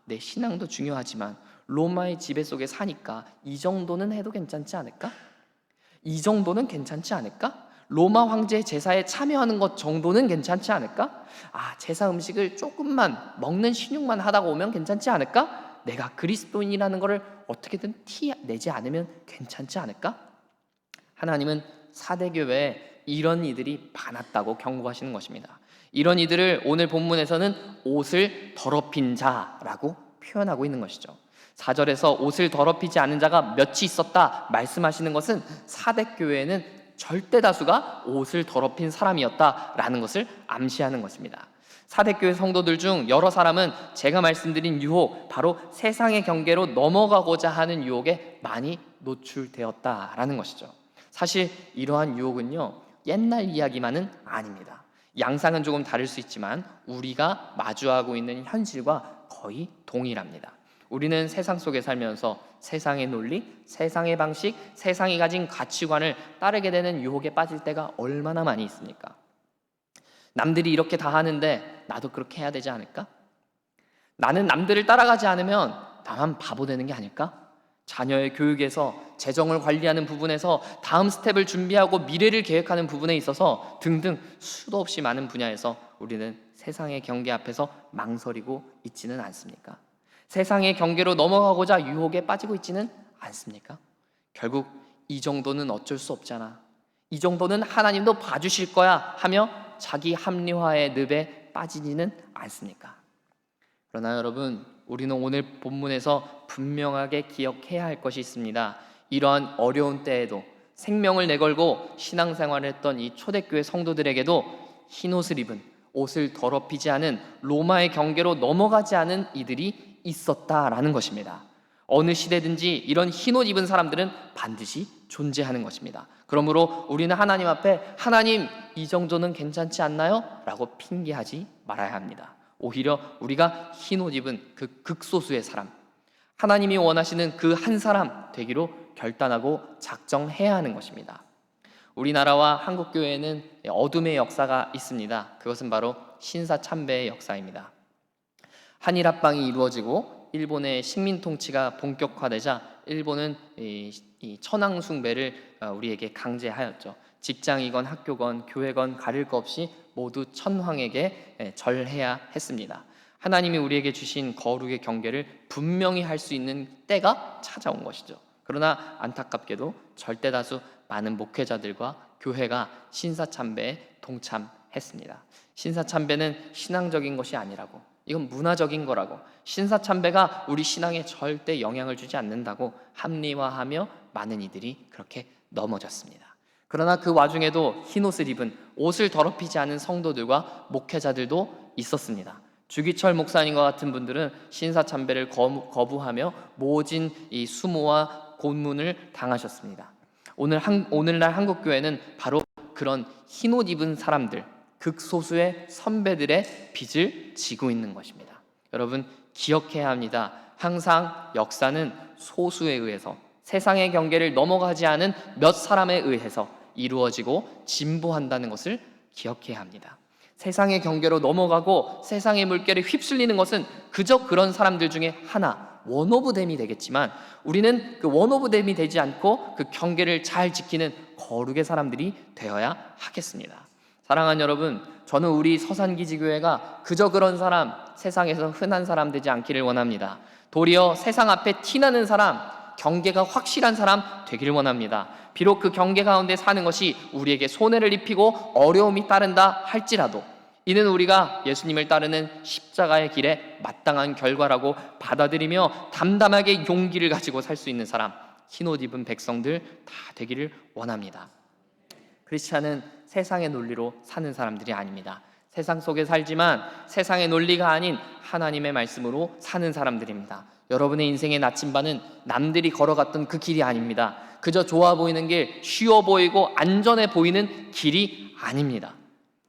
내 신앙도 중요하지만 로마의 지배 속에 사니까 이 정도는 해도 괜찮지 않을까? 이 정도는 괜찮지 않을까? 로마 황제의 제사에 참여하는 것 정도는 괜찮지 않을까? 제사 음식을 조금만 먹는 신용만 하다가 오면 괜찮지 않을까? 내가 그리스도인이라는 것을 어떻게든 티 내지 않으면 괜찮지 않을까? 하나님은 사대교회에 이런 이들이 많았다고 경고하시는 것입니다. 이런 이들을 오늘 본문에서는 옷을 더럽힌 자라고 표현하고 있는 것이죠. 4절에서 옷을 더럽히지 않은 자가 몇이 있었다 말씀하시는 것은 사대교회에는 절대 다수가 옷을 더럽힌 사람이었다라는 것을 암시하는 것입니다. 사대교회 성도들 중 여러 사람은 제가 말씀드린 유혹, 바로 세상의 경계로 넘어가고자 하는 유혹에 많이 노출되었다라는 것이죠. 사실 이러한 유혹은요, 옛날 이야기만은 아닙니다. 양상은 조금 다를 수 있지만 우리가 마주하고 있는 현실과 거의 동일합니다. 우리는 세상 속에 살면서 세상의 논리, 세상의 방식, 세상이 가진 가치관을 따르게 되는 유혹에 빠질 때가 얼마나 많이 있습니까? 남들이 이렇게 다 하는데 나도 그렇게 해야 되지 않을까? 나는 남들을 따라가지 않으면 나만 바보 되는 게 아닐까? 자녀의 교육에서, 재정을 관리하는 부분에서, 다음 스텝을 준비하고 미래를 계획하는 부분에 있어서 등등 수도 없이 많은 분야에서 우리는 세상의 경계 앞에서 망설이고 있지는 않습니까? 세상의 경계로 넘어가고자 유혹에 빠지고 있지는 않습니까? 결국 이 정도는 어쩔 수 없잖아, 이 정도는 하나님도 봐주실 거야 하며 자기 합리화의 늪에 빠지지는 않습니까? 그러나 여러분, 우리는 오늘 본문에서 분명하게 기억해야 할 것이 있습니다. 이러한 어려운 때에도 생명을 내걸고 신앙생활을 했던 이 초대교회 성도들에게도 흰옷을 입은, 옷을 더럽히지 않은, 로마의 경계로 넘어가지 않은 이들이 있었다라는 것입니다. 어느 시대든지 이런 흰옷 입은 사람들은 반드시 존재하는 것입니다. 그러므로 우리는 하나님 앞에 하나님 이 정도는 괜찮지 않나요? 라고 핑계하지 말아야 합니다. 오히려 우리가 흰옷 입은 그 극소수의 사람, 하나님이 원하시는 그 한 사람 되기로 결단하고 작정해야 하는 것입니다. 우리나라와 한국교회에는 어둠의 역사가 있습니다. 그것은 바로 신사참배의 역사입니다. 한일 합방이 이루어지고 일본의 식민 통치가 본격화되자 일본은 이 천황 숭배를 우리에게 강제하였죠. 직장이건 학교건 교회건 가릴 것 없이 모두 천황에게 절해야 했습니다. 하나님이 우리에게 주신 거룩의 경계를 분명히 할 수 있는 때가 찾아온 것이죠. 그러나 안타깝게도 절대다수 많은 목회자들과 교회가 신사참배에 동참했습니다. 신사참배는 신앙적인 것이 아니라고, 이건 문화적인 거라고, 신사참배가 우리 신앙에 절대 영향을 주지 않는다고 합리화하며 많은 이들이 그렇게 넘어졌습니다. 그러나 그 와중에도 흰옷을 입은, 옷을 더럽히지 않은 성도들과 목회자들도 있었습니다. 주기철 목사님과 같은 분들은 신사참배를 거부하며 모진 이 수모와 고문을 당하셨습니다. 오늘날 한국교회는 바로 그런 흰옷 입은 사람들, 극소수의 선배들의 빚을 지고 있는 것입니다. 여러분 기억해야 합니다. 항상 역사는 소수에 의해서, 세상의 경계를 넘어가지 않은 몇 사람에 의해서 이루어지고 진보한다는 것을 기억해야 합니다. 세상의 경계로 넘어가고 세상의 물결에 휩쓸리는 것은 그저 그런 사람들 중에 하나, 원 오브 댐이 되겠지만, 우리는 그 원 오브 댐이 되지 않고 그 경계를 잘 지키는 거룩의 사람들이 되어야 하겠습니다. 사랑하는 여러분, 저는 우리 서산기지교회가 그저 그런 사람, 세상에서 흔한 사람 되지 않기를 원합니다. 도리어 세상 앞에 티나는 사람, 경계가 확실한 사람 되기를 원합니다. 비록 그 경계 가운데 사는 것이 우리에게 손해를 입히고 어려움이 따른다 할지라도, 이는 우리가 예수님을 따르는 십자가의 길에 마땅한 결과라고 받아들이며 담담하게 용기를 가지고 살 수 있는 사람, 흰옷 입은 백성들 다 되기를 원합니다. 크리스찬은 세상의 논리로 사는 사람들이 아닙니다. 세상 속에 살지만 세상의 논리가 아닌 하나님의 말씀으로 사는 사람들입니다. 여러분의 인생의 나침반은 남들이 걸어갔던 그 길이 아닙니다. 그저 좋아 보이는 길, 쉬워 보이고 안전해 보이는 길이 아닙니다.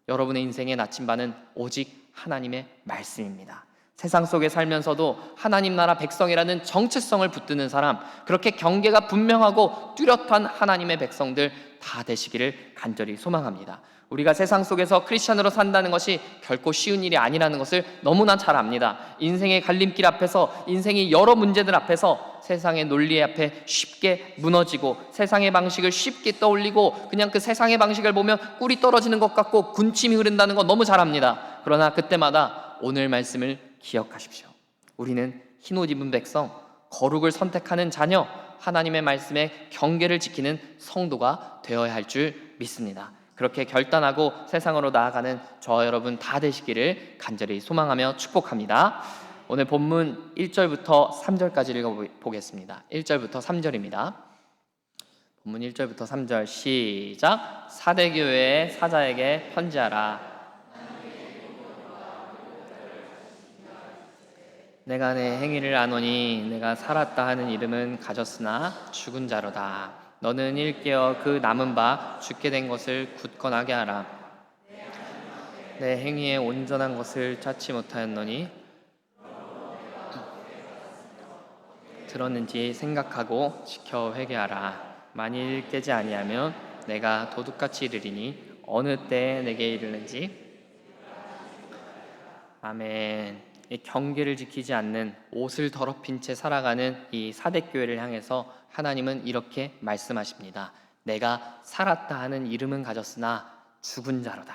여러분의 인생의 나침반은 오직 하나님의 말씀입니다. 세상 속에 살면서도 하나님 나라 백성이라는 정체성을 붙드는 사람, 그렇게 경계가 분명하고 뚜렷한 하나님의 백성들 다 되시기를 간절히 소망합니다. 우리가 세상 속에서 크리스찬으로 산다는 것이 결코 쉬운 일이 아니라는 것을 너무나 잘 압니다. 인생의 갈림길 앞에서, 인생의 여러 문제들 앞에서 세상의 논리 앞에 쉽게 무너지고 세상의 방식을 쉽게 떠올리고 그냥 그 세상의 방식을 보면 꿀이 떨어지는 것 같고 군침이 흐른다는 거 너무 잘 압니다. 그러나 그때마다 오늘 말씀을 기억하십시오. 우리는 흰옷 입은 백성, 거룩을 선택하는 자녀, 하나님의 말씀에 경계를 지키는 성도가 되어야 할 줄 믿습니다. 그렇게 결단하고 세상으로 나아가는 저와 여러분 다 되시기를 간절히 소망하며 축복합니다. 오늘 본문 1절부터 3절까지 읽어보겠습니다. 1절부터 3절입니다. 본문 1절부터 3절 시작. 사대교회의 사자에게 편지하라. 내가 내 행위를 아노니 내가 살았다 하는 이름은 가졌으나 죽은 자로다. 너는 일깨어 그 남은 바 죽게 된 것을 굳건하게 하라. 내 행위에 온전한 것을 찾지 못하였노니 들었는지 생각하고 지켜 회개하라. 만일 깨지 아니하면 내가 도둑같이 이르리니 어느 때에 내게 이르는지. 아멘. 이 경계를 지키지 않는, 옷을 더럽힌 채 살아가는 이 사대교회를 향해서 하나님은 이렇게 말씀하십니다. 내가 살았다 하는 이름은 가졌으나 죽은 자로다.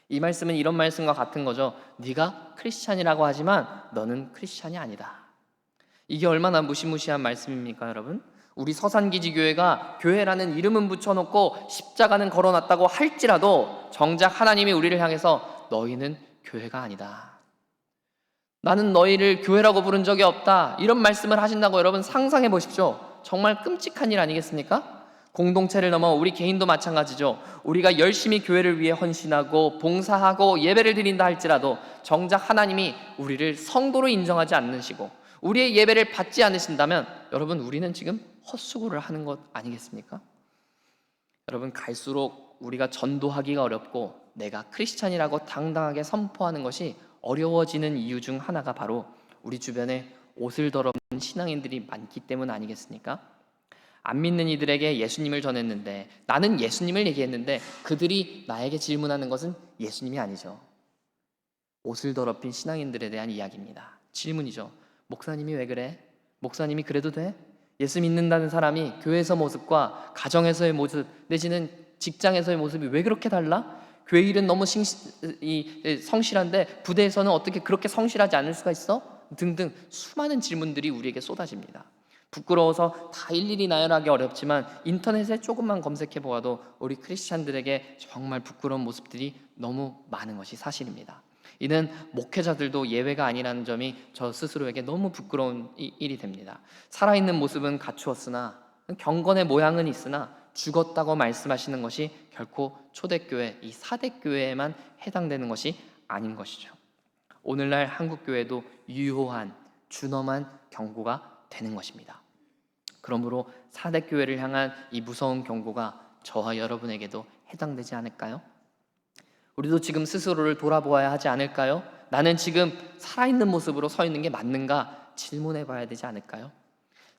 이 말씀은 이런 말씀과 같은 거죠. 네가 크리스찬이라고 하지만 너는 크리스찬이 아니다. 이게 얼마나 무시무시한 말씀입니까, 여러분? 우리 서산기지교회가 교회라는 이름은 붙여놓고 십자가는 걸어놨다고 할지라도 정작 하나님이 우리를 향해서 너희는 교회가 아니다. 나는 너희를 교회라고 부른 적이 없다. 이런 말씀을 하신다고 여러분 상상해 보십시오. 정말 끔찍한 일 아니겠습니까? 공동체를 넘어 우리 개인도 마찬가지죠. 우리가 열심히 교회를 위해 헌신하고 봉사하고 예배를 드린다 할지라도 정작 하나님이 우리를 성도로 인정하지 않으시고 우리의 예배를 받지 않으신다면 여러분 우리는 지금 헛수고를 하는 것 아니겠습니까? 여러분 갈수록 우리가 전도하기가 어렵고 내가 크리스찬이라고 당당하게 선포하는 것이 어려워지는 이유 중 하나가 바로 우리 주변에 옷을 더럽는 신앙인들이 많기 때문 아니겠습니까? 안 믿는 이들에게 예수님을 전했는데, 나는 예수님을 얘기했는데 그들이 나에게 질문하는 것은 예수님이 아니죠. 옷을 더럽힌 신앙인들에 대한 이야기입니다. 질문이죠. 목사님이 왜 그래? 목사님이 그래도 돼? 예수 믿는다는 사람이 교회에서 모습과 가정에서의 모습 내지는 직장에서의 모습이 왜 그렇게 달라? 교회 일은 너무 성실한데 부대에서는 어떻게 그렇게 성실하지 않을 수가 있어? 등등 수많은 질문들이 우리에게 쏟아집니다. 부끄러워서 다 일일이 나열하기 어렵지만 인터넷에 조금만 검색해 보아도 우리 크리스찬들에게 정말 부끄러운 모습들이 너무 많은 것이 사실입니다. 이는 목회자들도 예외가 아니라는 점이 저 스스로에게 너무 부끄러운 일이 됩니다. 살아있는 모습은 갖추었으나 경건의 모양은 있으나 죽었다고 말씀하시는 것이 결코 초대교회, 이 사대교회에만 해당되는 것이 아닌 것이죠. 오늘날 한국교회도 유효한, 준엄한 경고가 되는 것입니다. 그러므로 사대교회를 향한 이 무서운 경고가 저와 여러분에게도 해당되지 않을까요? 우리도 지금 스스로를 돌아보아야 하지 않을까요? 나는 지금 살아있는 모습으로 서 있는 게 맞는가 질문해 봐야 되지 않을까요?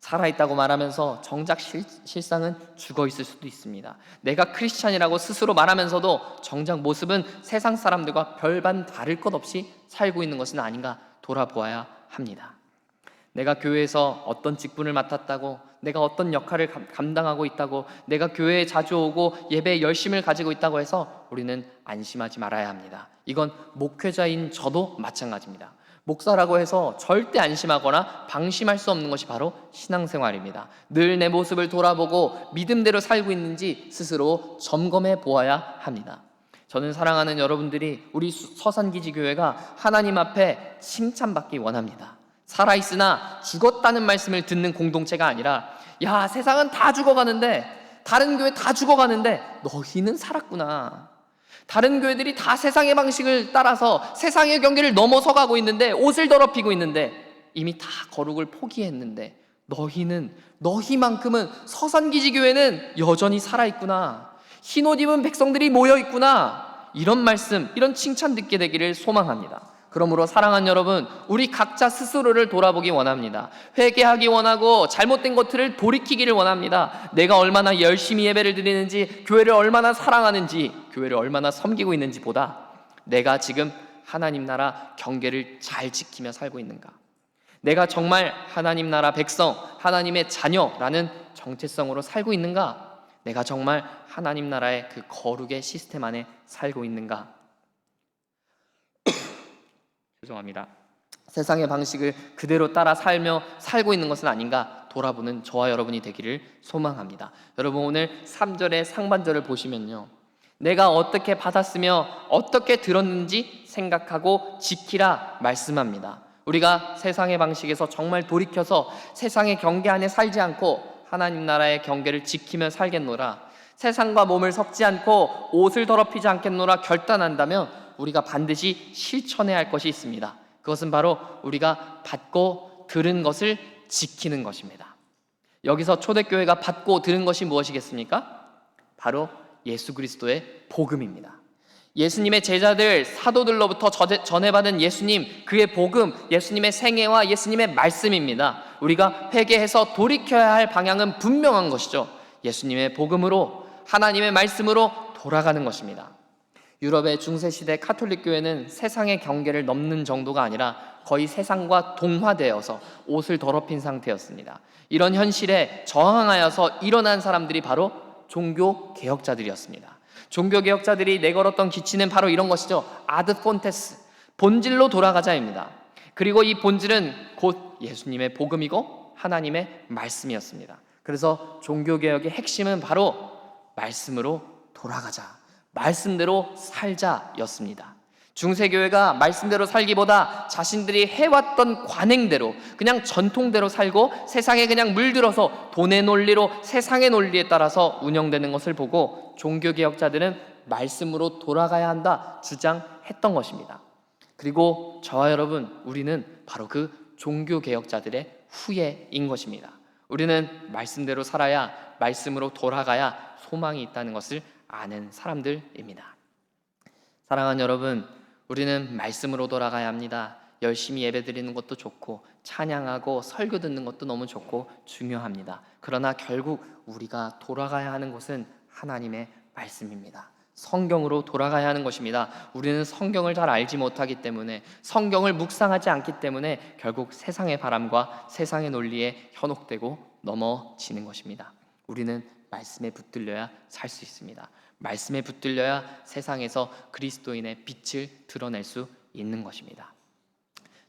살아있다고 말하면서 정작 실상은 죽어 있을 수도 있습니다. 내가 크리스찬이라고 스스로 말하면서도 정작 모습은 세상 사람들과 별반 다를 것 없이 살고 있는 것은 아닌가 돌아보아야 합니다. 내가 교회에서 어떤 직분을 맡았다고, 내가 어떤 역할을 감당하고 있다고, 내가 교회에 자주 오고 예배에 열심을 가지고 있다고 해서 우리는 안심하지 말아야 합니다. 이건 목회자인 저도 마찬가지입니다. 목사라고 해서 절대 안심하거나 방심할 수 없는 것이 바로 신앙생활입니다. 늘 내 모습을 돌아보고 믿음대로 살고 있는지 스스로 점검해 보아야 합니다. 저는 사랑하는 여러분들이 우리 서산기지교회가 하나님 앞에 칭찬받기 원합니다. 살아있으나 죽었다는 말씀을 듣는 공동체가 아니라, 야, 세상은 다 죽어가는데, 다른 교회 다 죽어가는데 너희는 살았구나. 다른 교회들이 다 세상의 방식을 따라서 세상의 경계를 넘어서가고 있는데, 옷을 더럽히고 있는데, 이미 다 거룩을 포기했는데 너희만큼은, 서산기지교회는 여전히 살아있구나. 흰옷 입은 백성들이 모여있구나. 이런 말씀, 이런 칭찬 듣게 되기를 소망합니다. 그러므로 사랑하는 여러분, 우리 각자 스스로를 돌아보기 원합니다. 회개하기 원하고 잘못된 것들을 돌이키기를 원합니다. 내가 얼마나 열심히 예배를 드리는지, 교회를 얼마나 사랑하는지, 교회를 얼마나 섬기고 있는지 보다 내가 지금 하나님 나라 경계를 잘 지키며 살고 있는가, 내가 정말 하나님 나라 백성, 하나님의 자녀라는 정체성으로 살고 있는가, 내가 정말 하나님 나라의 그 거룩의 시스템 안에 살고 있는가. 죄송합니다. 세상의 방식을 그대로 따라 살고 있는 것은 아닌가 돌아보는 저와 여러분이 되기를 소망합니다. 여러분, 오늘 3절의 상반절을 보시면요, 내가 어떻게 받았으며 어떻게 들었는지 생각하고 지키라 말씀합니다. 우리가 세상의 방식에서 정말 돌이켜서 세상의 경계 안에 살지 않고 하나님 나라의 경계를 지키며 살겠노라, 세상과 몸을 섞지 않고 옷을 더럽히지 않겠노라 결단한다면 우리가 반드시 실천해야 할 것이 있습니다. 그것은 바로 우리가 받고 들은 것을 지키는 것입니다. 여기서 초대교회가 받고 들은 것이 무엇이겠습니까? 바로 예수 그리스도의 복음입니다. 예수님의 제자들, 사도들로부터 전해받은 예수님, 그의 복음, 예수님의 생애와 예수님의 말씀입니다. 우리가 회개해서 돌이켜야 할 방향은 분명한 것이죠. 예수님의 복음으로, 하나님의 말씀으로 돌아가는 것입니다. 유럽의 중세시대 카톨릭 교회는 세상의 경계를 넘는 정도가 아니라 거의 세상과 동화되어서 옷을 더럽힌 상태였습니다. 이런 현실에 저항하여서 일어난 사람들이 바로 종교개혁자들이었습니다. 종교개혁자들이 내걸었던 기치는 바로 이런 것이죠. 아드 폰테스, 본질로 돌아가자입니다. 그리고 이 본질은 곧 예수님의 복음이고 하나님의 말씀이었습니다. 그래서 종교개혁의 핵심은 바로 말씀으로 돌아가자, 말씀대로 살자였습니다. 중세교회가 말씀대로 살기보다 자신들이 해왔던 관행대로, 그냥 전통대로 살고 세상에 그냥 물들어서 돈의 논리로, 세상의 논리에 따라서 운영되는 것을 보고 종교개혁자들은 말씀으로 돌아가야 한다 주장했던 것입니다. 그리고 저와 여러분, 우리는 바로 그 종교개혁자들의 후예인 것입니다. 우리는 말씀대로 살아야, 말씀으로 돌아가야 소망이 있다는 것을 아는 사람들입니다. 사랑하는 여러분, 우리는 말씀으로 돌아가야 합니다. 열심히 예배드리는 것도 좋고 찬양하고 설교 듣는 것도 너무 좋고 중요합니다. 그러나 결국 우리가 돌아가야 하는 곳은 하나님의 말씀입니다. 성경으로 돌아가야 하는 것입니다. 우리는 성경을 잘 알지 못하기 때문에, 성경을 묵상하지 않기 때문에 결국 세상의 바람과 세상의 논리에 현혹되고 넘어지는 것입니다. 우리는 말씀에 붙들려야 살 수 있습니다. 말씀에 붙들려야 세상에서 그리스도인의 빛을 드러낼 수 있는 것입니다.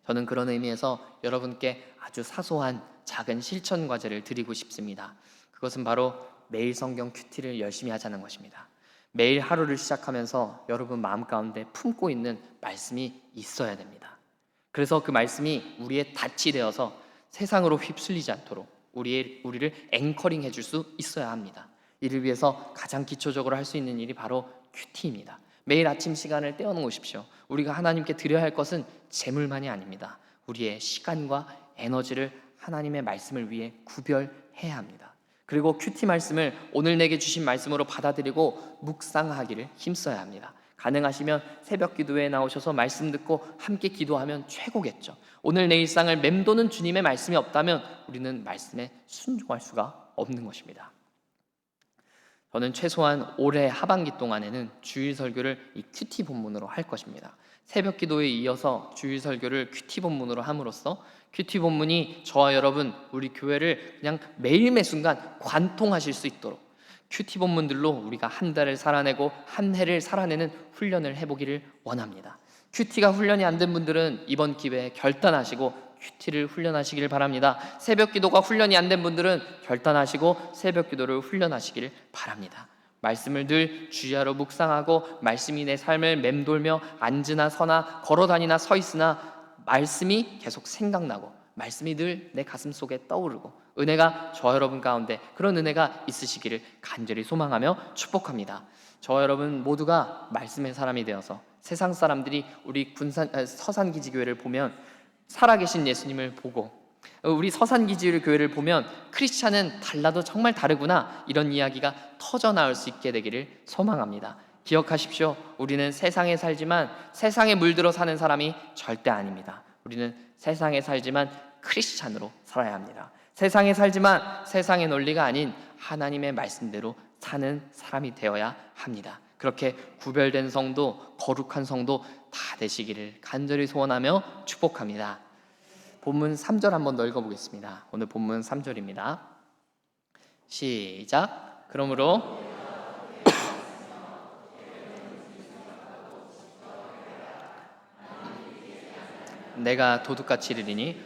저는 그런 의미에서 여러분께 아주 사소한 작은 실천 과제를 드리고 싶습니다. 그것은 바로 매일 성경 큐티를 열심히 하자는 것입니다. 매일 하루를 시작하면서 여러분 마음 가운데 품고 있는 말씀이 있어야 됩니다. 그래서 그 말씀이 우리의 닻이 되어서 세상으로 휩쓸리지 않도록 우리를 앵커링 해줄 수 있어야 합니다. 이를 위해서 가장 기초적으로 할 수 있는 일이 바로 큐티입니다. 매일 아침 시간을 떼어놓으십시오. 우리가 하나님께 드려야 할 것은 재물만이 아닙니다. 우리의 시간과 에너지를 하나님의 말씀을 위해 구별해야 합니다. 그리고 큐티 말씀을 오늘 내게 주신 말씀으로 받아들이고 묵상하기를 힘써야 합니다. 가능하시면 새벽 기도에 나오셔서 말씀 듣고 함께 기도하면 최고겠죠. 오늘 내 일상을 맴도는 주님의 말씀이 없다면 우리는 말씀에 순종할 수가 없는 것입니다. 저는 최소한 올해 하반기 동안에는 주일 설교를 이 큐티 본문으로 할 것입니다. 새벽 기도에 이어서 주일 설교를 큐티 본문으로 함으로써 큐티 본문이 저와 여러분, 우리 교회를 그냥 매일 매 순간 관통하실 수 있도록 큐티 본문들로 우리가 한 달을 살아내고 한 해를 살아내는 훈련을 해보기를 원합니다. 큐티가 훈련이 안 된 분들은 이번 기회에 결단하시고 큐티를 훈련하시길 바랍니다. 새벽 기도가 훈련이 안 된 분들은 결단하시고 새벽 기도를 훈련하시길 바랍니다. 말씀을 늘 주야로 묵상하고 말씀이 내 삶을 맴돌며 앉으나 서나 걸어다니나 서 있으나 말씀이 계속 생각나고 말씀이 늘 내 가슴 속에 떠오르고 은혜가 저와 여러분 가운데 그런 은혜가 있으시기를 간절히 소망하며 축복합니다. 저와 여러분 모두가 말씀의 사람이 되어서 세상 사람들이 우리 서산기지교회를 보면 살아계신 예수님을 보고 우리 서산기지교회를 보면 크리스찬은 달라도 정말 다르구나 이런 이야기가 터져나올 수 있게 되기를 소망합니다. 기억하십시오. 우리는 세상에 살지만 세상에 물들어 사는 사람이 절대 아닙니다. 우리는 세상에 살지만 크리스찬으로 살아야 합니다. 세상에 살지만 세상의 논리가 아닌 하나님의 말씀대로 사는 사람이 되어야 합니다. 그렇게 구별된 성도, 거룩한 성도 다 되시기를 간절히 소원하며 축복합니다. 본문 3절 한번 더 읽어보겠습니다. 오늘 본문 3절입니다. 시작. 그러므로 내가 도둑같이 이르리니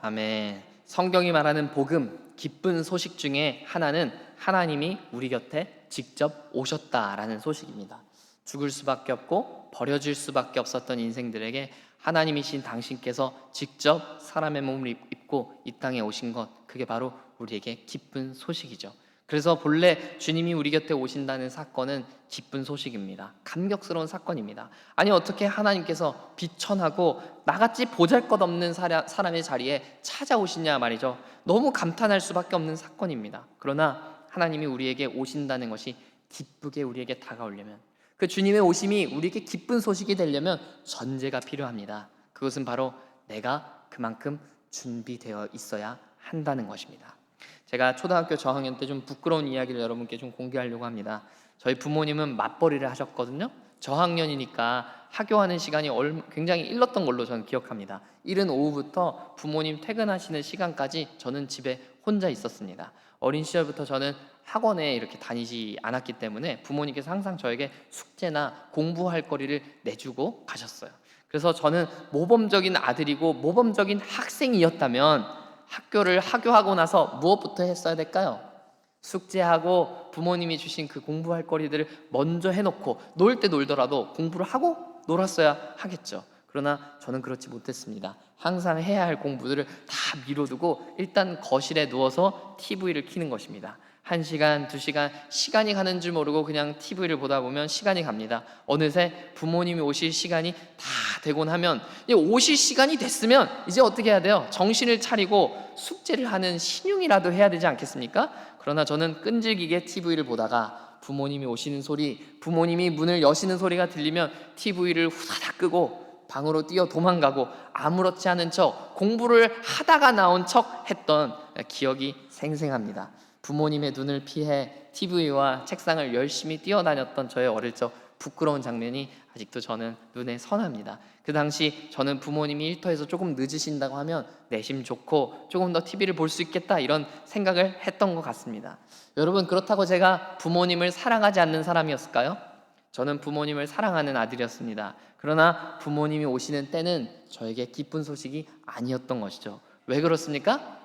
아멘. 성경이 말하는 복음, 기쁜 소식 중에 하나는 하나님이 우리 곁에 직접 오셨다라는 소식입니다. 죽을 수밖에 없고 버려질 수밖에 없었던 인생들에게 하나님이신 당신께서 직접 사람의 몸을 입고 이 땅에 오신 것, 그게 바로 우리에게 기쁜 소식이죠. 그래서 본래 주님이 우리 곁에 오신다는 사건은 기쁜 소식입니다. 감격스러운 사건입니다. 아니 어떻게 하나님께서 비천하고 나같이 보잘것없는 사람의 자리에 찾아오시냐 말이죠. 너무 감탄할 수밖에 없는 사건입니다. 그러나 하나님이 우리에게 오신다는 것이 기쁘게 우리에게 다가오려면, 그 주님의 오심이 우리에게 기쁜 소식이 되려면 전제가 필요합니다. 그것은 바로 내가 그만큼 준비되어 있어야 한다는 것입니다. 제가 초등학교 저학년 때 좀 부끄러운 이야기를 여러분께 좀 공개하려고 합니다. 저희 부모님은 맞벌이를 하셨거든요. 저학년이니까 학교하는 시간이 굉장히 일렀던 걸로 저는 기억합니다. 이른 오후부터 부모님 퇴근하시는 시간까지 저는 집에 혼자 있었습니다. 어린 시절부터 저는 학원에 이렇게 다니지 않았기 때문에 부모님께서 항상 저에게 숙제나 공부할 거리를 내주고 가셨어요. 그래서 저는 모범적인 아들이고 모범적인 학생이었다면 학교를 하교하고 나서 무엇부터 했어야 될까요? 숙제하고 부모님이 주신 그 공부할 거리들을 먼저 해놓고 놀 때 놀더라도 공부를 하고 놀았어야 하겠죠. 그러나 저는 그렇지 못했습니다. 항상 해야 할 공부들을 다 미뤄두고 일단 거실에 누워서 TV를 켜는 것입니다. 1시간, 2시간 시간이 가는 줄 모르고 그냥 TV를 보다 보면 시간이 갑니다. 어느새 부모님이 오실 시간이 다 되곤 하면 오실 시간이 됐으면 이제 어떻게 해야 돼요? 정신을 차리고 숙제를 하는 신용이라도 해야 되지 않겠습니까? 그러나 저는 끈질기게 TV를 보다가 부모님이 오시는 소리, 부모님이 문을 여시는 소리가 들리면 TV를 후다닥 끄고 방으로 뛰어 도망가고 아무렇지 않은 척 공부를 하다가 나온 척 했던 기억이 생생합니다. 부모님의 눈을 피해 TV와 책상을 열심히 뛰어다녔던 저의 어릴 적 부끄러운 장면이 아직도 저는 눈에 선합니다. 그 당시 저는 부모님이 일터에서 조금 늦으신다고 하면 내심 좋고 조금 더 TV를 볼 수 있겠다 이런 생각을 했던 것 같습니다. 여러분, 그렇다고 제가 부모님을 사랑하지 않는 사람이었을까요? 저는 부모님을 사랑하는 아들이었습니다. 그러나 부모님이 오시는 때는 저에게 기쁜 소식이 아니었던 것이죠. 왜 그렇습니까?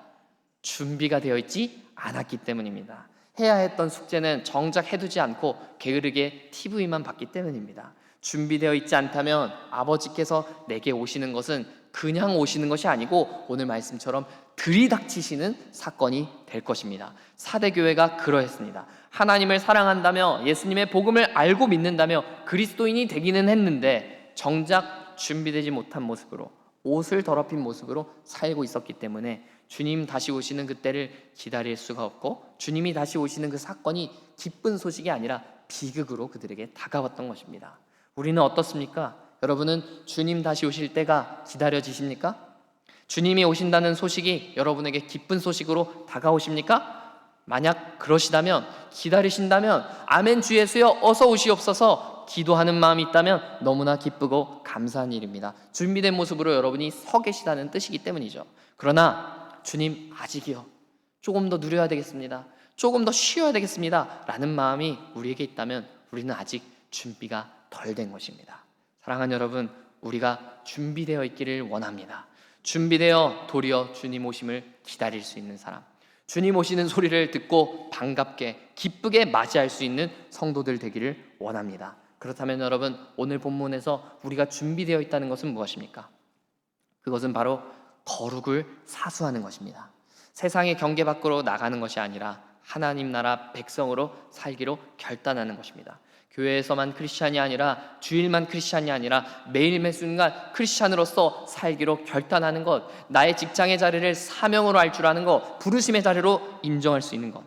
준비가 되어 있지 않았기 때문입니다. 해야 했던 숙제는 정작 해두지 않고 게으르게 TV만 봤기 때문입니다. 준비되어 있지 않다면 아버지께서 내게 오시는 것은 그냥 오시는 것이 아니고 오늘 말씀처럼 들이닥치시는 사건이 될 것입니다. 사대교회가 그러했습니다. 하나님을 사랑한다며 예수님의 복음을 알고 믿는다며 그리스도인이 되기는 했는데 정작 준비되지 못한 모습으로 옷을 더럽힌 모습으로 살고 있었기 때문에 주님 다시 오시는 그때를 기다릴 수가 없고, 주님이 다시 오시는 그 사건이 기쁜 소식이 아니라 비극으로 그들에게 다가왔던 것입니다. 우리는 어떻습니까? 여러분은 주님 다시 오실 때가 기다려지십니까? 주님이 오신다는 소식이 여러분에게 기쁜 소식으로 다가오십니까? 만약 그러시다면, 기다리신다면 아멘 주 예수여 어서 오시옵소서 기도하는 마음이 있다면 너무나 기쁘고 감사한 일입니다. 준비된 모습으로 여러분이 서 계시다는 뜻이기 때문이죠. 그러나 주님 아직이요, 조금 더 누려야 되겠습니다, 조금 더 쉬어야 되겠습니다 라는 마음이 우리에게 있다면 우리는 아직 준비가 덜 된 것입니다. 사랑하는 여러분, 우리가 준비되어 있기를 원합니다. 준비되어 도리어 주님 오심을 기다릴 수 있는 사람, 주님 오시는 소리를 듣고 반갑게 기쁘게 맞이할 수 있는 성도들 되기를 원합니다. 그렇다면 여러분, 오늘 본문에서 우리가 준비되어 있다는 것은 무엇입니까? 그것은 바로 거룩을 사수하는 것입니다. 세상의 경계 밖으로 나가는 것이 아니라 하나님 나라 백성으로 살기로 결단하는 것입니다. 교회에서만 크리스찬이 아니라, 주일만 크리스찬이 아니라 매일 매 순간 크리스찬으로서 살기로 결단하는 것, 나의 직장의 자리를 사명으로 할 줄 아는 것, 부르심의 자리로 인정할 수 있는 것,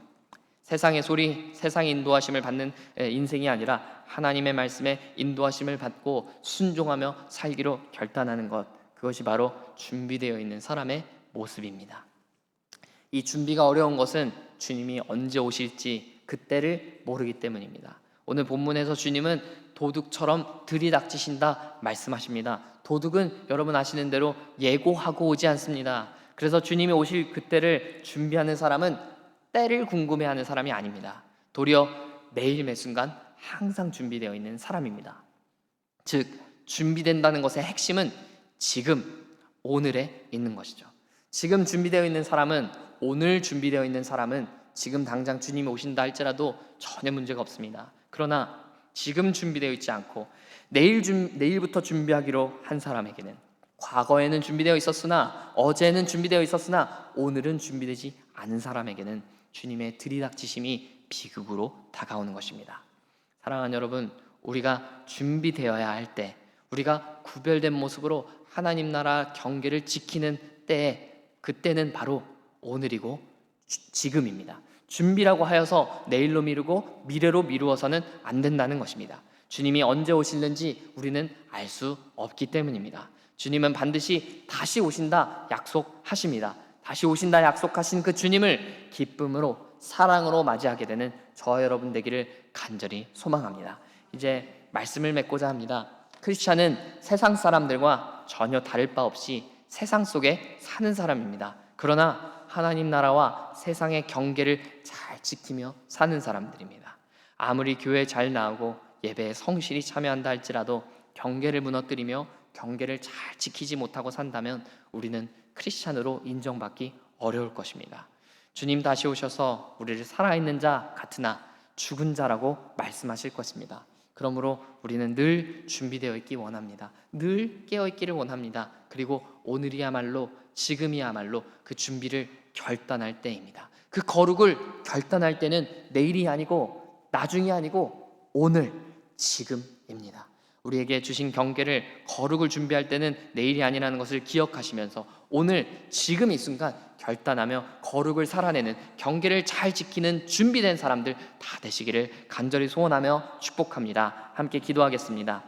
세상의 소리, 세상의 인도하심을 받는 인생이 아니라 하나님의 말씀에 인도하심을 받고 순종하며 살기로 결단하는 것, 그것이 바로 준비되어 있는 사람의 모습입니다. 이 준비가 어려운 것은 주님이 언제 오실지 그때를 모르기 때문입니다. 오늘 본문에서 주님은 도둑처럼 들이닥치신다 말씀하십니다. 도둑은 여러분 아시는 대로 예고하고 오지 않습니다. 그래서 주님이 오실 그때를 준비하는 사람은 때를 궁금해하는 사람이 아닙니다. 도리어 매일 매 순간 항상 준비되어 있는 사람입니다. 즉, 준비된다는 것의 핵심은 지금, 오늘에 있는 것이죠. 지금 준비되어 있는 사람은, 오늘 준비되어 있는 사람은 지금 당장 주님이 오신다 할지라도 전혀 문제가 없습니다. 그러나 지금 준비되어 있지 않고 내일부터 준비하기로 한 사람에게는, 과거에는 준비되어 있었으나, 어제는 준비되어 있었으나 오늘은 준비되지 않은 사람에게는 주님의 들이닥치심이 비극으로 다가오는 것입니다. 사랑하는 여러분, 우리가 준비되어야 할 때, 우리가 구별된 모습으로 하나님 나라 경계를 지키는 때에, 그때는 바로 오늘이고 지금입니다. 준비라고 하여서 내일로 미루고 미래로 미루어서는 안 된다는 것입니다. 주님이 언제 오실는지 우리는 알 수 없기 때문입니다. 주님은 반드시 다시 오신다 약속하십니다. 다시 오신다 약속하신 그 주님을 기쁨으로, 사랑으로 맞이하게 되는 저와 여러분 되기를 간절히 소망합니다. 이제 말씀을 맺고자 합니다. 크리스찬은 세상 사람들과 전혀 다를 바 없이 세상 속에 사는 사람입니다. 그러나 하나님 나라와 세상의 경계를 잘 지키며 사는 사람들입니다. 아무리 교회에 잘 나오고 예배에 성실히 참여한다 할지라도 경계를 무너뜨리며 경계를 잘 지키지 못하고 산다면 우리는 크리스찬으로 인정받기 어려울 것입니다. 주님 다시 오셔서 우리를 살아있는 자 같으나 죽은 자라고 말씀하실 것입니다. 그러므로 우리는 늘 준비되어 있기 원합니다. 늘 깨어있기를 원합니다. 그리고 오늘이야말로, 지금이야말로 그 준비를 결단할 때입니다. 그 거룩을 결단할 때는 내일이 아니고 나중이 아니고 오늘, 지금입니다. 우리에게 주신 경계를, 거룩을 준비할 때는 내일이 아니라는 것을 기억하시면서 오늘, 지금 이 순간 결단하며 거룩을 살아내는, 경계를 잘 지키는 준비된 사람들 다 되시기를 간절히 소원하며 축복합니다. 함께 기도하겠습니다.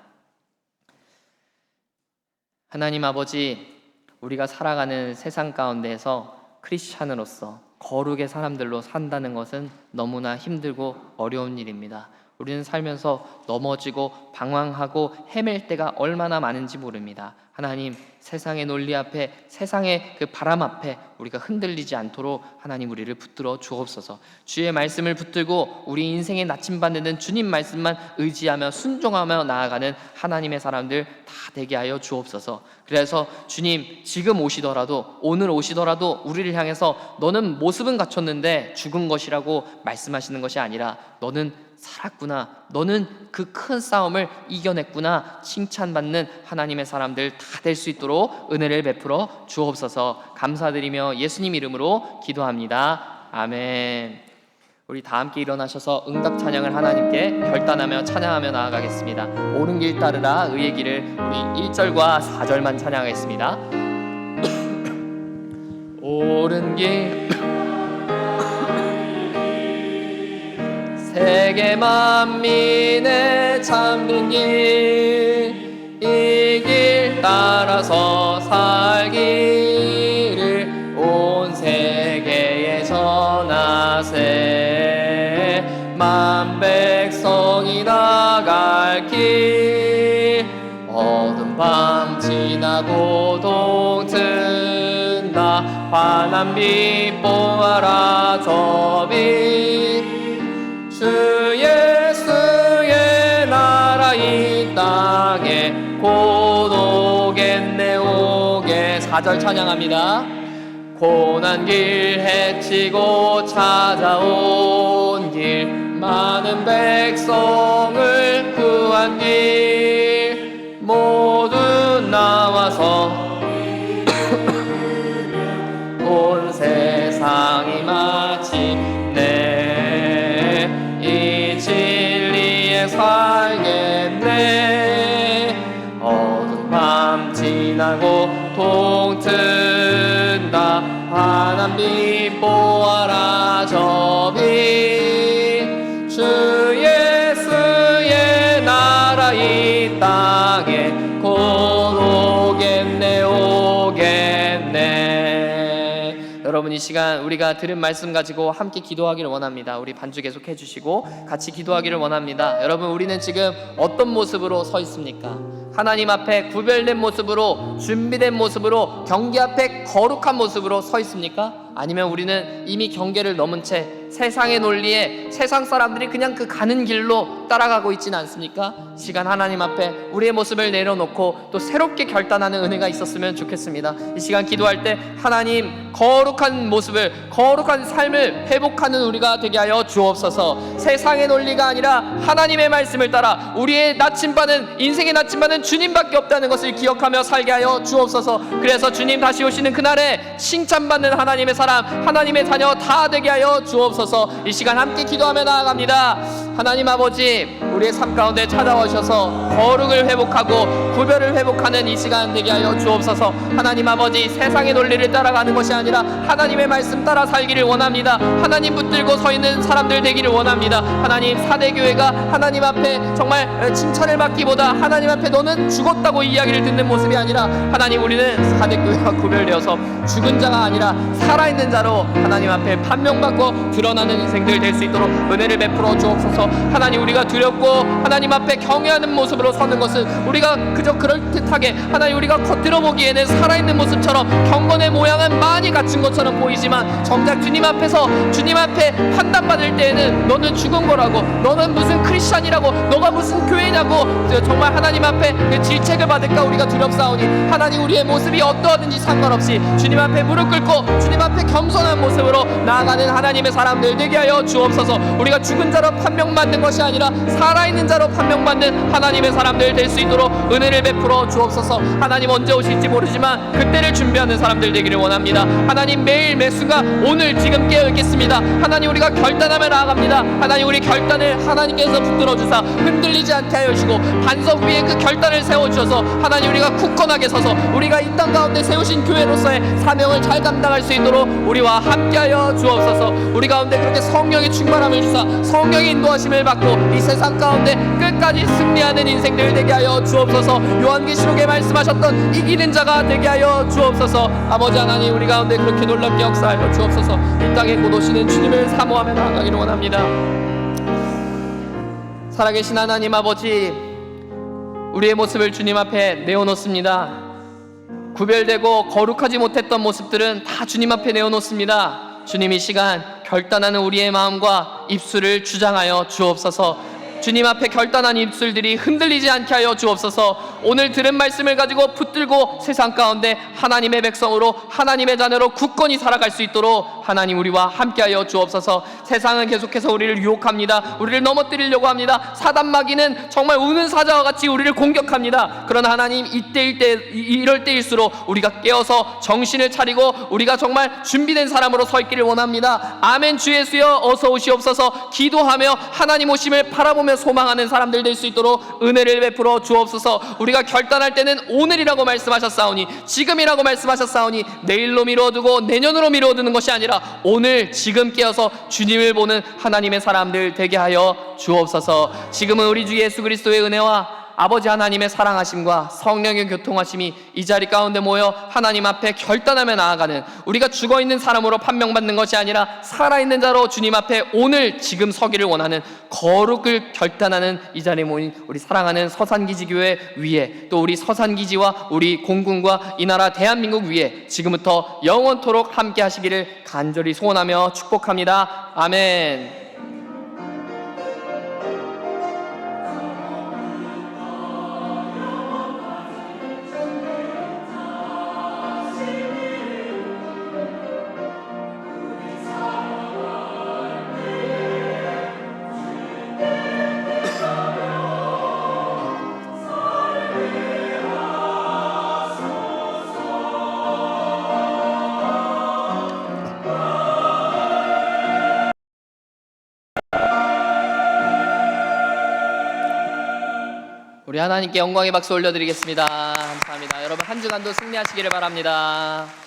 하나님 아버지, 우리가 살아가는 세상 가운데에서 크리스찬으로서 거룩의 사람들로 산다는 것은 너무나 힘들고 어려운 일입니다. 우리는 살면서 넘어지고 방황하고 헤맬 때가 얼마나 많은지 모릅니다. 하나님, 세상의 논리 앞에, 세상의 그 바람 앞에 우리가 흔들리지 않도록 하나님 우리를 붙들어 주옵소서. 주의 말씀을 붙들고 우리 인생에 나침반되는 주님 말씀만 의지하며 순종하며 나아가는 하나님의 사람들 다 되게 하여 주옵소서. 그래서 주님, 지금 오시더라도, 오늘 오시더라도 우리를 향해서 너는 모습은 갖췄는데 죽은 것이라고 말씀하시는 것이 아니라 너는 살았구나, 너는 그 큰 싸움을 이겨냈구나 칭찬받는 하나님의 사람들 다 될 수 있도록 은혜를 베풀어 주옵소서. 감사드리며 예수님 이름으로 기도합니다. 아멘. 우리 다 함께 일어나셔서 응답 찬양을 하나님께 결단하며 찬양하며 나아가겠습니다. 옳은 길 따르라 의의 길을 우리 1절과 4절만 찬양하겠습니다. 옳은 길 세계 만민의 참된 길 이 길 따라서 살기를 온 세계에 전하세 만 백성이 나갈 길 어두운 밤 지나고 동튼다 환한 빛 보아라 저 빛 주 예수의 나라 이 땅에 곧 오겠네 오게 4절 찬양합니다. 고난 길 헤치고 찾아온 길 많은 백성을 구한 길 모두 나와서 온 세상이 마침내 이 진리에 살겠네 어두운 밤 지나고 동튼다 환한 빛 보아라 저 빛 주 예수의 나라 이 땅에 곧 오겠네 오겠네. 여러분 이 시간 우리가 들은 말씀 가지고 함께 기도하기를 원합니다. 우리 반주 계속 해주시고 같이 기도하기를 원합니다. 여러분 우리는 지금 어떤 모습으로 서 있습니까? 하나님 앞에 구별된 모습으로 준비된 모습으로 경계 앞에 거룩한 모습으로 서 있습니까? 아니면 우리는 이미 경계를 넘은 채 세상의 논리에 세상 사람들이 그냥 그 가는 길로 따라가고 있지는 않습니까? 시간 하나님 앞에 우리의 모습을 내려놓고 또 새롭게 결단하는 은혜가 있었으면 좋겠습니다. 이 시간 기도할 때 하나님 거룩한 모습을 거룩한 삶을 회복하는 우리가 되게 하여 주옵소서. 세상의 논리가 아니라 하나님의 말씀을 따라 우리의 나침반은 인생의 나침반은 주님밖에 없다는 것을 기억하며 살게 하여 주옵소서. 그래서 주님 다시 오시는 그날에 칭찬받는 하나님의 사람 하나님의 자녀 다 되게 하여 주옵소서. 이 시간 함께 기도하며 나아갑니다. 하나님 아버지 우리의 삶 가운데 찾아오셔서 거룩을 회복하고 구별을 회복하는 이 시간 되게 하여 주옵소서. 하나님 아버지 세상의 논리를 따라가는 것이 아니라 하나님의 말씀 따라 살기를 원합니다. 하나님 붙들고 서 있는 사람들 되기를 원합니다. 하나님 사대교회가 하나님 앞에 정말 칭찬을 받기보다 하나님 앞에 너는 죽었다고 이야기를 듣는 모습이 아니라 하나님 우리는 사대교회와 구별되어서 죽은 자가 아니라 살아있는 자로 하나님 앞에 판명받고 드러나는 인생들 될 수 있도록 은혜를 베풀어 주옵소서. 하나님 우리가 두렵고 하나님 앞에 경외하는 모습으로 서는 것은 우리가 그저 그럴듯하게 하나님 우리가 겉으로 보기에는 살아있는 모습처럼 경건의 모양은 많이 갖춘 것처럼 보이지만 정작 주님 앞에서 주님 앞에 판단받을 때에는 너는 죽은 거라고 너는 무슨 크리스찬이라고 너가 무슨 교회냐고 정말 하나님 앞에 그 질책을 받을까 우리가 두렵사오니 하나님 우리의 모습이 어떠하든지 상관없이 주님 앞에 무릎 꿇고 주님 앞에 겸손한 모습으로 나아가는 하나님의 사람들 되게 하여 주옵소서. 우리가 죽은 자로 판명받는 것이 아니라 살아있는 자로 판명받는 하나님의 사람들 될 수 있도록 은혜를 베풀어 주옵소서. 하나님 언제 오실지 모르지만 그때를 준비하는 사람들 되기를 원합니다. 하나님 매일 매순간 오늘 지금 깨어있겠습니다. 하나님 우리가 결단하며 나아갑니다. 하나님 우리 결단을 하나님께서 붙들어 주사 흔들리지 않게 하여 주시고 반석 위에 그 결단을 세워주셔서 하나님 우리가 굳건하게 서서 우리가 이 땅 가운데 세우신 교회로서의 사명을 잘 감당할 수 있도록 우리와 함께하여 주옵소서. 우리 가운데 그렇게 성령의 충만함을 주사 성령의 인도하심을 받고 이 세상 가운데 끝까지 승리하는 인생들 되게 하여 주옵소서. 요한계시록에 말씀하셨던 이기는 자가 되게 하여 주옵소서. 아버지 하나님 우리 가운데 그렇게 놀랍게 역사하여 주옵소서. 이 땅에 곧 오시는 주님을 사모하며 나아가기를 원합니다. 살아계신 하나님 아버지 우리의 모습을 주님 앞에 내어놓습니다. 구별되고 거룩하지 못했던 모습들은 다 주님 앞에 내어놓습니다. 주님 이 시간 결단하는 우리의 마음과 입술을 주장하여 주옵소서. 주님 앞에 결단한 입술들이 흔들리지 않게 하여 주옵소서. 오늘 들은 말씀을 가지고 붙들고 세상 가운데 하나님의 백성으로 하나님의 자녀로 굳건히 살아갈 수 있도록 하나님 우리와 함께하여 주옵소서. 세상은 계속해서 우리를 유혹합니다. 우리를 넘어뜨리려고 합니다. 사단 마귀는 정말 우는 사자와 같이 우리를 공격합니다. 그러나 하나님 이럴 때일수록 우리가 깨어서 정신을 차리고 우리가 정말 준비된 사람으로 서 있기를 원합니다. 아멘. 주 예수여 어서 오시옵소서. 기도하며 하나님 오심을 바라보며 소망하는 사람들 될 수 있도록 은혜를 베풀어 주옵소서. 우리가 결단할 때는 오늘이라고 말씀하셨사오니, 지금이라고 말씀하셨사오니, 내일로 미뤄두고 내년으로 미뤄두는 것이 아니라 오늘 지금 깨어서 주님을 보는 하나님의 사람들 되게 하여 주옵소서. 지금은 우리 주 예수 그리스도의 은혜와 아버지 하나님의 사랑하심과 성령의 교통하심이 이 자리 가운데 모여 하나님 앞에 결단하며 나아가는, 우리가 죽어있는 사람으로 판명받는 것이 아니라 살아있는 자로 주님 앞에 오늘 지금 서기를 원하는, 거룩을 결단하는 이 자리에 모인 우리 사랑하는 서산기지교회 위에, 또 우리 서산기지와 우리 공군과 이 나라 대한민국 위에 지금부터 영원토록 함께 하시기를 간절히 소원하며 축복합니다. 아멘. 우리 하나님께 영광의 박수 올려드리겠습니다. 감사합니다. 여러분 한 주간도 승리하시기를 바랍니다.